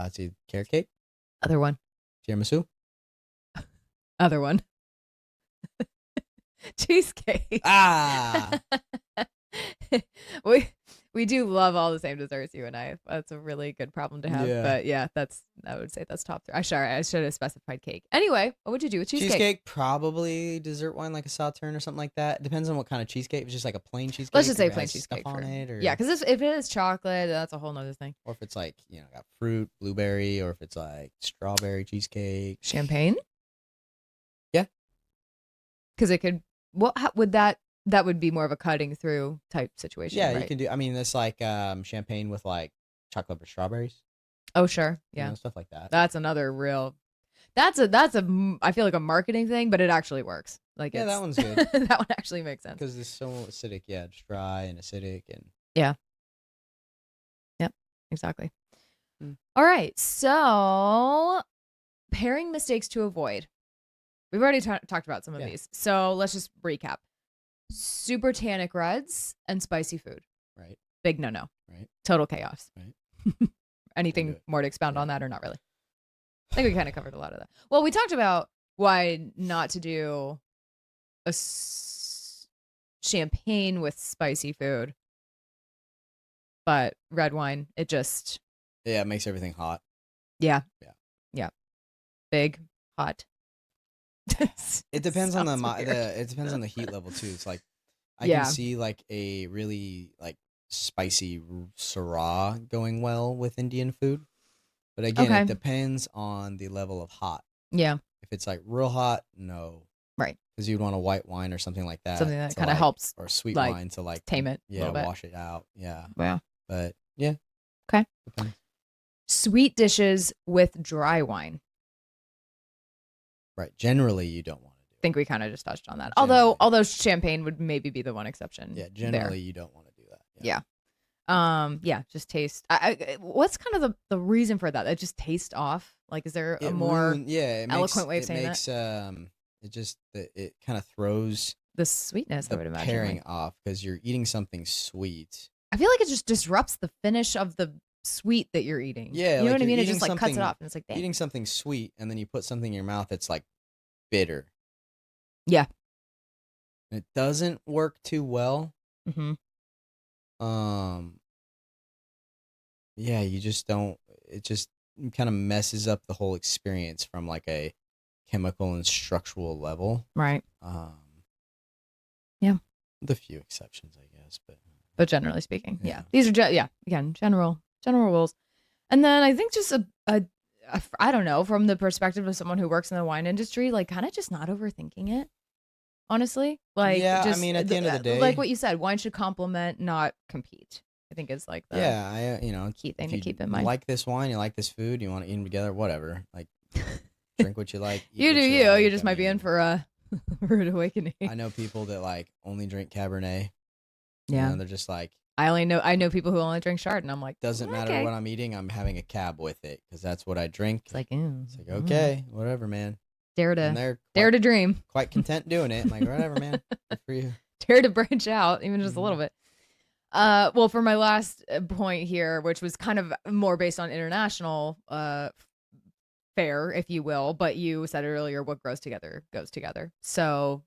It's either carrot cake, Other one. tiramisu. Other one. Cheesecake. Ah! we do love all the same desserts, you and I. That's a really good problem to have. Yeah. But yeah, I would say that's top three. I should have specified cake. Anyway, what would you do with cheesecake? Cheesecake, probably dessert wine like a Sauterne or something like that. Depends on what kind of cheesecake. If it's just like a plain cheesecake. Let's just say if it plain has cheesecake stuff on it, or yeah, because if it is chocolate, that's a whole nother thing. or if it's like got fruit, blueberry, or if it's like strawberry cheesecake. Champagne? Yeah. Because it could. Would that would be more of a cutting through type situation. Yeah, right? you can do. I mean, it's like champagne with like chocolate or strawberries. Oh sure, yeah, stuff like that. That's another real. That's a I feel like a marketing thing, but it actually works. Like Yeah, that one's good. that one actually makes sense because it's so acidic. Yeah, it's dry and acidic and. Yeah. Yep. Exactly. Mm. All right. So, pairing mistakes to avoid. We've already talked about some of these. So, let's just recap. Super tannic reds and spicy food. Right. Big no-no. Right. Total chaos. Right. Anything more to expound on that or not really? I think we kind of covered a lot of that. Well, we talked about why not to do a champagne with spicy food. But red wine, it just... Yeah, it makes everything hot. Yeah. Yeah. Yeah. Big, hot. It depends on it depends on the heat level too. It's like I Yeah. can see like a really like spicy Syrah going well with Indian food. But again, Okay. it depends on the level of hot. Yeah. If it's like real hot, no. Right. Because you'd want a white wine or something like that. Something that to, kind of like- helps. Or a sweet like, wine to like tame it a yeah, little bit. wash it out. Yeah. Yeah. But yeah. Okay. Depends. Sweet dishes with dry wine. Right. Generally you don't want to do I think we kind of just touched on that. Generally. Although champagne would maybe be the one exception. Yeah, generally you don't want to do that. Yeah. Yeah, just taste. What's kind of the reason for that? It just tastes off. Like, is there a more it eloquent way of saying that? It just it kind of throws the sweetness, I the would imagine. pairing Like, off because you're eating something sweet. I feel like it just disrupts the finish of the sweet that you're eating. Yeah, You know like what I you're mean? It just like cuts it off, and it's like, dang. eating something sweet, and then you put something in your mouth that's like bitter. Yeah. And it doesn't work too well. Mm-hmm. Um, yeah, you just don't. It just kind of messes up the whole experience from like a chemical and structural level. Right. Um, Yeah. with a few exceptions, I guess, But generally speaking, yeah. yeah. These are yeah, again, general rules. And then I think just I don't know, from the perspective of someone who works in the wine industry, like kind of just not overthinking it. Honestly, like Yeah, I just mean, at the end of the like day, what you said, wine should complement, not compete. I think is like the yeah, key thing if to you keep in mind. like this wine, you like this food, you want to eat them together, whatever. Like, drink what you like, eat You do what you you. You like. just I might be in mean, for a rude awakening. I know people that like only drink Cabernet. Yeah. They're just like, I know people who only drink Chard, and I'm like, doesn't matter okay. what I'm eating, I'm having a cab with it because that's what I drink. It's like, It's like, okay, whatever, man. dare And they're to dream, quite content doing it. I'm like, whatever, man. Good for you. dare to branch out, even just a little bit. Well, for my last point here, which was kind of more based on international fare, if you will, but you said earlier, what grows together goes together. So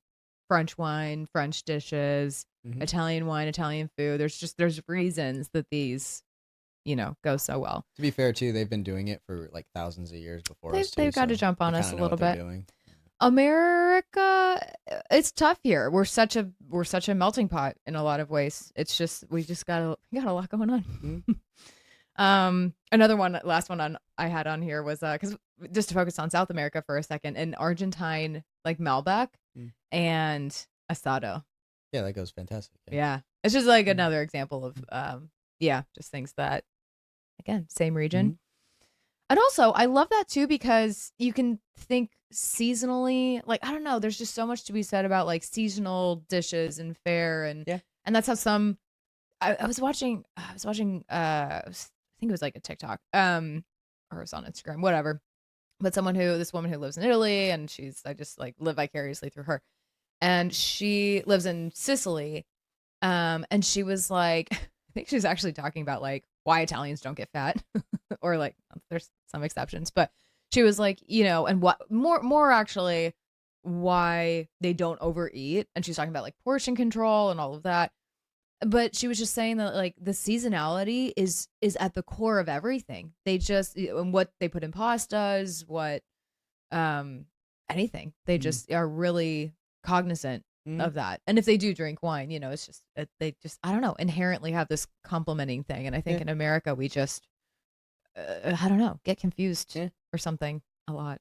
French wine, French dishes, Italian wine, Italian food. There's reasons that these, go so well. To be fair, too, they've been doing it for like thousands of years before us, too. They've got to jump on us a little bit. Doing. America, it's tough here. We're such a melting pot in a lot of ways. It's just we got a lot going on. Another one, last one I had on here was because just to focus on South America for a second, in Argentine, like Malbec and asado. Yeah, that goes fantastic. Yeah. It's just like another example of just things that, again, same region. And also, I love that too because you can think seasonally. Like, I don't know, there's just so much to be said about like seasonal dishes and fare, and that's how some. I was watching. I think it was like a TikTok, or it was on Instagram, whatever. But this woman who lives in Italy, and I just like live vicariously through her, and she lives in Sicily, and she was like, I think she was actually talking about like why Italians don't get fat, or like there's some exceptions, but she was like, and what more actually why they don't overeat, and she's talking about like portion control and all of that. But she was just saying that like the seasonality is at the core of everything. They just and what they put in pastas, what anything. They just are really cognizant of that. And if they do drink wine, it's just they just I don't know, inherently have this complementing thing. And I think in America we just I don't know, get confused or something a lot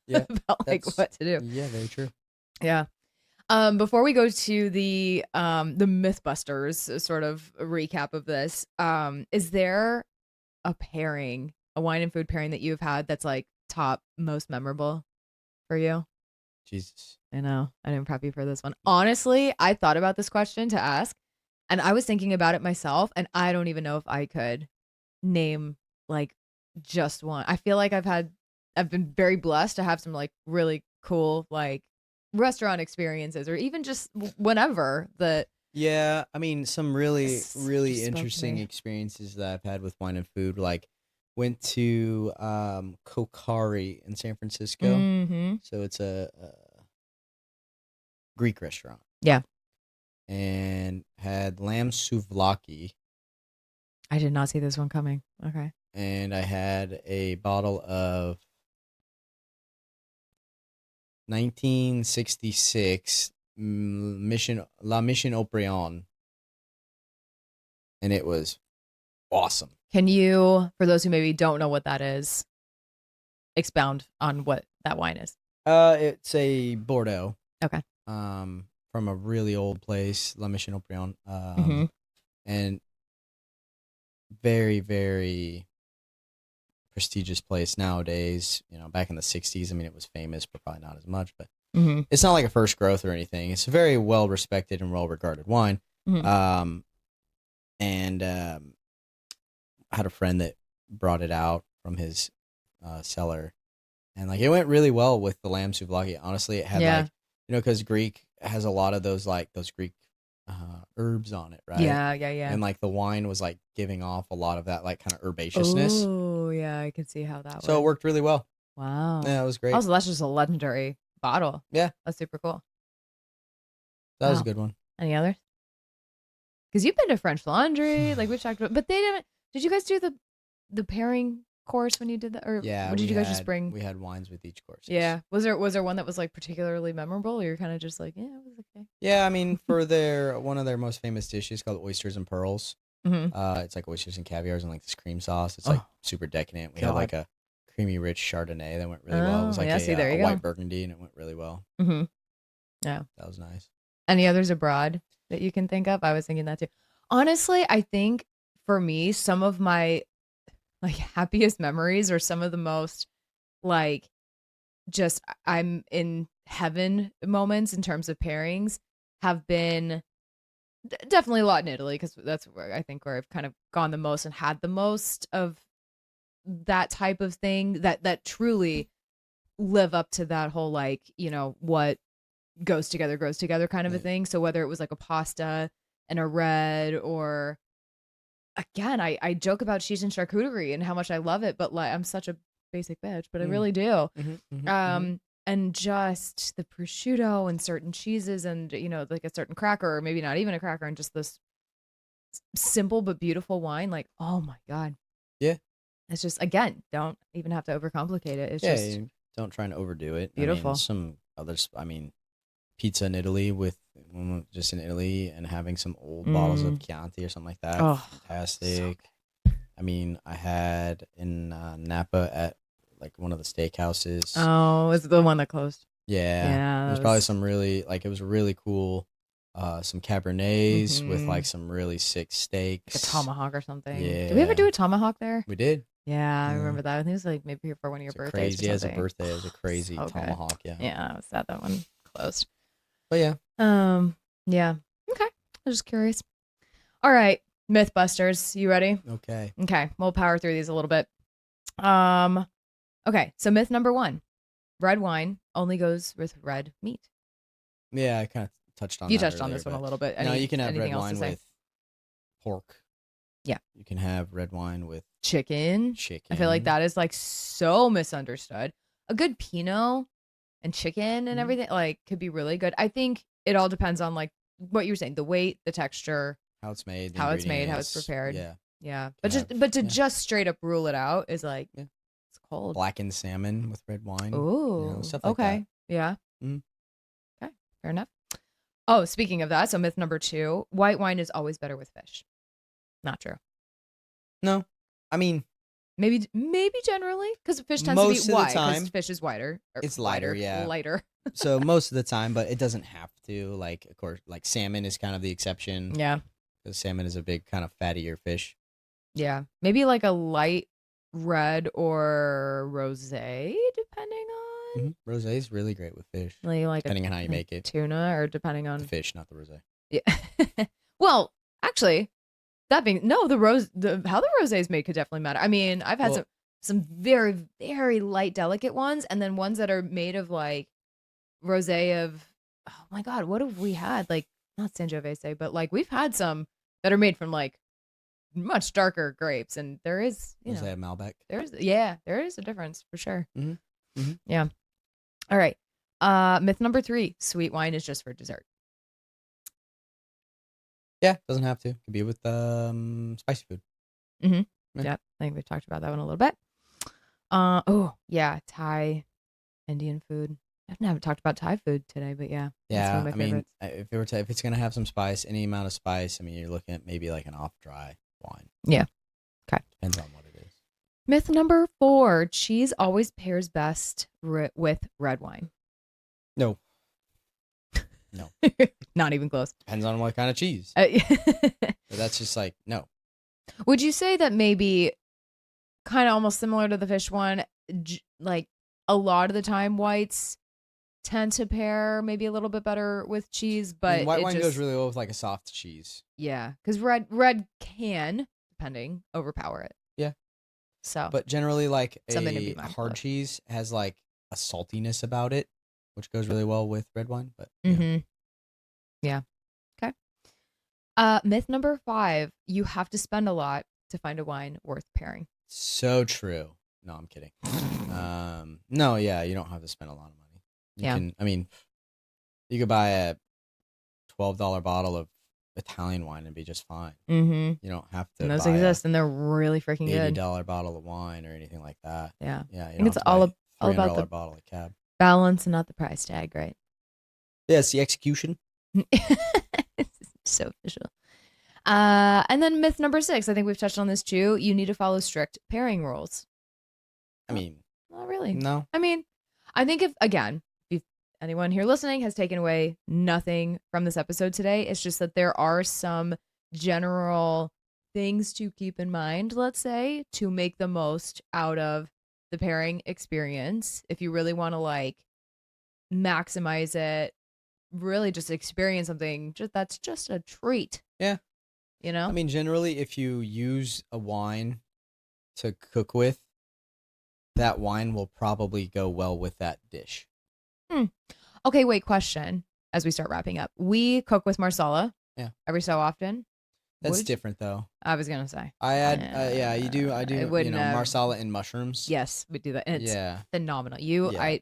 about like what to do. Yeah, very true. Yeah. Before we go to the Mythbusters sort of recap of this, is there a wine and food pairing that you've had that's like top most memorable for you? Jesus. I know. I didn't prep you for this one. Honestly, I thought about this question to ask, and I was thinking about it myself, and I don't even know if I could name like just one. I feel like I've been very blessed to have some like really cool like restaurant experiences, or even just whenever that. Yeah, I mean, some really interesting experiences that I've had with wine and food. Like, went to Kokari in San Francisco. So it's a Greek restaurant. Yeah. And had lamb souvlaki. I did not see this one coming. Okay. And I had a bottle of 1966 La Mission Aubryon, and it was awesome. Can you, for those who maybe don't know what that is, expound on what that wine is? It's a Bordeaux. Okay. From a really old place, La Mission Aubryon. And very, very prestigious place nowadays. Back in the 60s, I mean, it was famous, but probably not as much, but it's not like a first growth or anything. It's a very well respected and well regarded wine. And I had a friend that brought it out from his cellar, and like it went really well with the lamb souvlaki. Honestly, it had like, because Greek has a lot of those Greek herbs on it, right? Yeah, yeah, yeah. And like the wine was like giving off a lot of that like kind of herbaceousness. Oh, yeah, I could see how that So it would. worked really well. Wow. Yeah, it was great. Also, that's just a legendary bottle. Yeah, That's super cool. that was a Wow. good one. Any others? Because you've been to French Laundry, like we talked about, but they didn't. Did you guys do the pairing course when you did that, or Yeah, what did you guys just bring? we had wines with each course. Yes. Yeah. Was there one that was like particularly memorable, or you're kind of just like, yeah, it was okay. Yeah, I mean, for their one of their most famous dishes called oysters and pearls. Mm-hmm. It's like oysters and caviars and like this cream sauce. It's like Oh super decadent. We had God. like a creamy, rich Chardonnay that went really well. It was Oh like yeah. See, there a you go. white Burgundy, and it went really well. Mm-hmm. Yeah. That was nice. Any others abroad that you can think of? I was thinking that too. Honestly, I think for me, some of my like happiest memories or some of the most like just I'm in heaven moments in terms of pairings have been definitely a lot in Italy because that's where I think where I've kind of gone the most and had the most of that type of thing that truly live up to that whole like, what goes together kind of a Right. thing. So whether it was like a pasta and a red or again, I joke about cheese and charcuterie and how much I love it, but like I'm such a basic bitch, but I Mm. really do. Mm-hmm. And just the prosciutto and certain cheeses and like a certain cracker or maybe not even a cracker and just this simple but beautiful wine, like oh my God. Yeah. It's just again, don't even have to overcomplicate it. It's Yeah. just Don't try and overdo it. I mean, beautiful. some others. I mean, pizza in Italy just in Italy and having some old bottles of Mm. Chianti or something like that. Oh, so Fantastic. I mean, I had in Napa at like one of the steakhouses. oh, it's the one that closed. Yeah, Yeah, it was that probably was some really like it was really cool. Some Cabernets with like mhm. some really sick Like a steaks. tomahawk or something. Did we ever Yeah, do a tomahawk there? we did. Yeah, I Yeah, remember that. I think it was like maybe for one of your it's a birthdays or crazy. Yeah, as a something. birthday, it was a crazy So good. tomahawk. Yeah, Yeah, I was sad that one closed. but yeah, Yeah. Okay. I was just curious. All right, Mythbusters, you ready? okay. Okay, we'll power through these a little bit. Um, okay, so myth number 1. Red wine only goes with red meat. Yeah, I kind of touched on You that touched on earlier, this one a but little bit. no, you can have Anything red else to wine say? with pork. Yeah. You can have red wine with Chicken. I feel like chicken. that is like so misunderstood. A good Pinot and chicken and Mhm. everything like could be really good. I think it all depends on like what you were saying, the weight, the texture, How it's made, the how it's made, how it's ingredients. prepared. Yeah, Yeah. can have But to yeah, just straight up rule it out is like yeah. it's cold. Blackened salmon with red wine. Oh, Stuff like that. okay. Yeah. Mhm. Okay. Fair enough. Oh, speaking of that, so myth number 2, white wine is always better with fish. Not true. No, I mean Maybe generally because fish tends to be most of the white because time fish is whiter or it's lighter. Yeah, lighter. so most of the time, but it doesn't have to. Like, of course, like salmon is kind of the exception Yeah. because salmon is a big kind of fattier fish. Yeah. Maybe like a light red or rosé, depending on Rosé is really great with fish, like a depending on how you like make it. tuna or depending The on fish, not the rosé. yeah. Well, actually, that being no, the how the rosé is made could definitely matter. I mean, I've had Well, some very very light delicate ones and then ones that are made of like rosé of oh my God, what have we had? Like not Sangiovese, but like we've had some that are made from like much darker grapes and there is, rosé of Malbec. there is a difference for sure. Mm-hmm. Mm-hmm. Yeah. All right. Myth number 3, sweet wine is just for dessert. Yeah, doesn't have to. Could be with spicy food. Mm-hmm. Yeah. Yep. I think we've talked about that one a little bit. Oh yeah, Thai, Indian food. I haven't talked about Thai food today, but yeah, that's one Yeah, of my I mean, favorites. if it's gonna have some spice, any amount of spice, I mean, you're looking at maybe like an off dry wine. Yeah. Okay. Depends on what it is. Myth number 4, cheese always pairs best with red wine. No, no, Not even close. depends on what kind of cheese. Uh, But that's just like no. Would you say that maybe kind of almost similar to the fish one, like a lot of the time whites tend to pair maybe a little bit better with cheese, I mean, but white it wine just goes really well with like a soft cheese. yeah, because red can depending overpower it. Yeah, So but generally, like something to be a mindful hard of. cheese has like a saltiness about it, which goes really well with red wine. But yeah. Mm-hmm. Yeah. Okay. Myth number 5: you have to spend a lot to find a wine worth pairing. So true. No, I'm kidding. No, yeah, you don't have to spend a lot of money. You Yeah. can, I mean, you could buy a $12 bottle of Italian wine and be just fine. Mm-hmm. You don't have to And those buy a exist, and they're really freaking good. $80 bottle of wine or anything like that. Yeah. Yeah, I you think don't it's have to buy a all about $300 the bottle of cab. balance and not the price tag, right? Yeah, it's the execution. It's so official. And then myth number 6, I think we've touched on this too. You need to follow strict pairing rules. I Oh, mean, not really. no. I mean, I think if anyone here listening has taken away nothing from this episode today, it's just that there are some general things to keep in mind, let's say, to make the most out of the pairing experience. If you really want to like maximize it, really just experience something that's just a treat, Yeah. you I know? mean, generally, if you use a wine to cook with, that wine will probably go well with that dish. Hmm. Okay, wait, question as we start wrapping up. We cook with Marsala Yeah. every so often. That's Would different though. I was gonna say. I add, yeah, you do. I It do. wouldn't have. Marsala and mushrooms. Yes, we do that, and it's Yeah, phenomenal. yeah,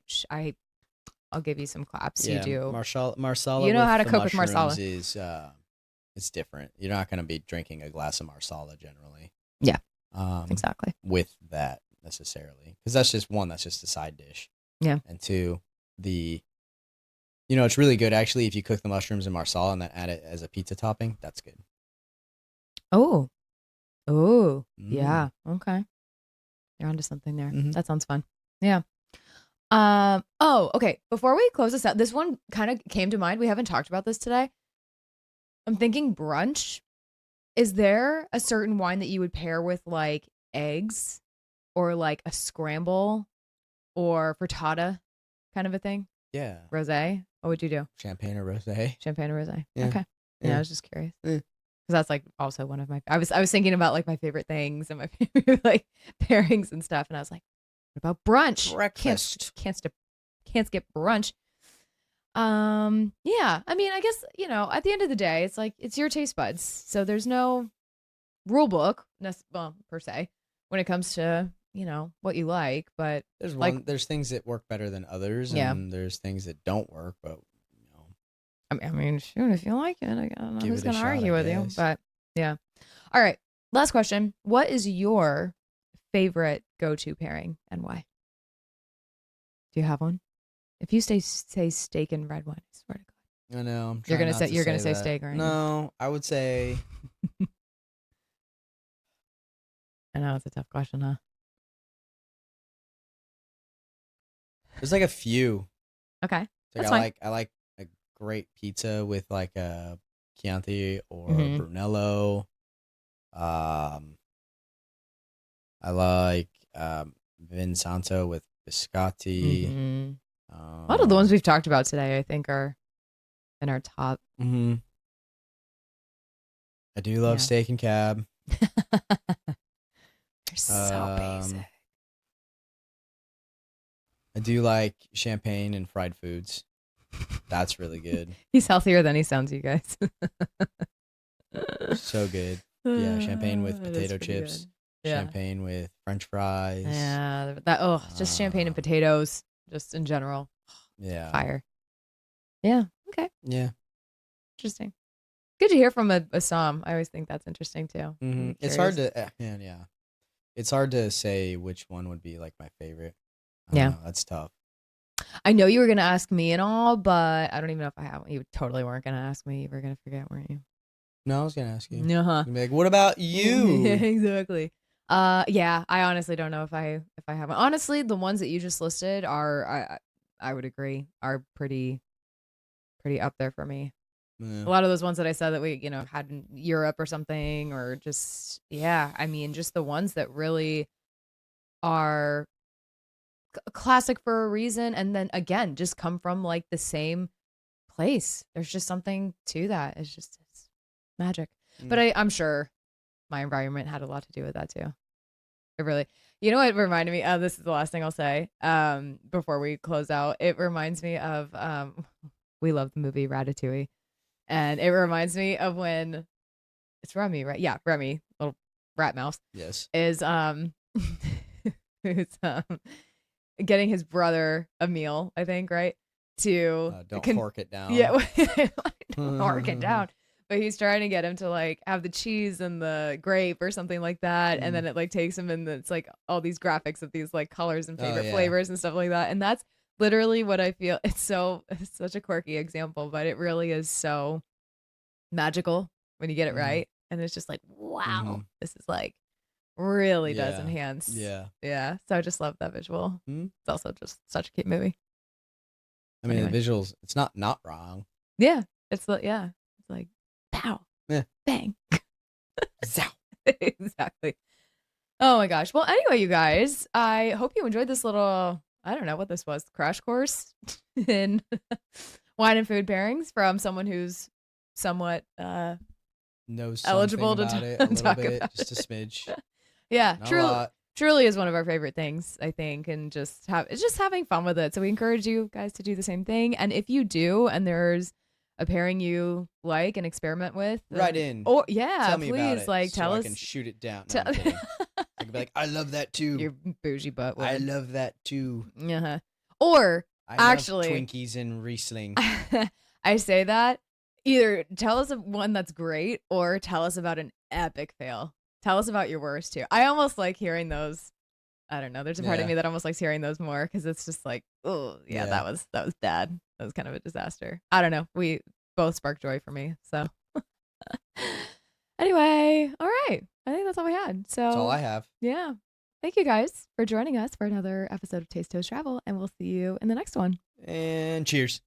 I'll give you some claps. You yeah. do. Marsala You know how with to the cook with mushrooms Marsala. is it's different. You're not gonna be drinking a glass of Marsala generally. Yeah, Um, exactly. with that necessarily, because that's just one. That's just a side dish. Yeah. And two, the it's really good actually if you cook the mushrooms in Marsala and then add it as a pizza topping. That's good. Oh, oh, Mm. yeah. Okay, you're onto something there. Hmm. That sounds fun. Yeah. Oh, okay. Before we close this out, this one kind of came to mind. We haven't talked about this today. I'm thinking brunch. Is there a certain wine that you would pair with like eggs or like a scramble or frittata kind of a thing? Yeah. Rosé? What would you do? Champagne or rosé. Champagne or rosé? Yeah. Okay. Yeah, I Yeah. was just curious. Yeah. Because that's like also one of my I was thinking about like my favorite things and my favorite like pairings and stuff. And I was like, what about brunch? Breakfast. Can't skip brunch. Yeah. I mean, I guess, at the end of the day, it's like it's your taste buds. So there's no rule book, per se, when it comes to, what you like. But like, There's things that work better than others, yeah. and there's things that don't work, but I mean, shoot, if you like it, I don't know give who's it a gonna shot, I argue with you. guess. But yeah. All right. Last question. What is your favorite go-to pairing and why? Do you have one? If you say steak and red wine, I swear to God. I know. I'm You're trying gonna not say to you're gonna say say that. steak, aren't you? No, I would say I know it's a tough question, huh? there's like a few. Okay. Like That's fine. I like a great pizza with like a Chianti or Mm-hmm. Brunello. I like Vinsanto with biscotti. Mm-hmm. A lot of the ones we've talked about today, I think, are in our top. Mm-hmm. I do love Yeah. steak and cab. They're so basic. Um, I do like champagne and fried foods. That's really good. He's healthier than he sounds, you guys. So good. Yeah, champagne with It is potato pretty chips. good. Yeah. Champagne with French fries. Yeah. Just champagne and Um, potatoes, just in general. Yeah. Fire. Yeah. Okay. Yeah. Interesting. Good to hear from a Som. I always think that's interesting too. Mm-hmm. I'm It's hard curious. to, man, yeah. It's hard to say which one would be like my favorite. I don't Yeah. know. That's tough. I know you were gonna ask me and all, but I don't even know if I have. You totally weren't gonna ask me. You were gonna forget, weren't you? No, I was gonna ask you. Uh-huh. You'd be like, what about you? Exactly. Yeah, I honestly don't know if I have. Honestly, the ones that you just listed are I would agree are pretty up there for me. Yeah. A lot of those ones that I said that we, had in Europe or something, or just, yeah, I mean, just the ones that really are classic for a reason. And then again, just come from like the same place. There's just something to that. It's magic. But I'm sure my environment had a lot to do with that too. It really, what reminded me of, this is the last thing I'll say, before we close out. It reminds me of, we love the movie Ratatouille. And it reminds me of when it's Remy, right? Yeah, Remy, little rat mouse, Yes. is who's getting his brother a meal, I think, right? To Don't hork it yeah, down. don't mark it down. But he's trying to get him to like have the cheese and the grape or something like that, and Mm. then it like takes him and it's like all these graphics of these like colors and Oh favorite yeah. flavors and stuff like that. And that's literally what I feel. It's such a quirky example, but it really is so magical when you get it Mm. right. And it's just like, wow, Mm-hmm. this is like really does Yeah. enhance. Yeah. Yeah. So I just love that visual. Mm. It's also just such a cute movie. I mean, Anyway. the visuals, it's not wrong. Yeah. It's like pow, Yeah. bang. Zow. Exactly. Oh my gosh. Well, anyway, you guys, I hope you enjoyed this little, I don't know what this was, crash course in wine and food pairings from someone who's somewhat Knows eligible something to about it a little talk bit, about just a it. smidge. Yeah, Not a lot. truly is one of our favorite things, I think, and it's just having fun with it. So we encourage you guys to do the same thing. And if you do, and there's a pairing you like and experiment with, Right in. or yeah, Tell me about please it, like so tell I us. can shoot it down. No, I'm kidding. I can be like, I love that too. Your bougie butt. I love that too. Uh-huh. Or I actually, love Twinkies and Riesling. I say that either tell us one that's great or tell us about an epic fail. Tell us about your worst too. I almost like hearing those. I don't know. There's a part of Yeah. me that almost likes hearing those more because it's just like, oh yeah, Yeah. that was bad. That was kind of a disaster. I don't know. We both sparked joy for me. So anyway, all right. I think that's all we had. So That's all I have. yeah. Thank you guys for joining us for another episode of Taste Toast Travel, and we'll see you in the next one. And cheers.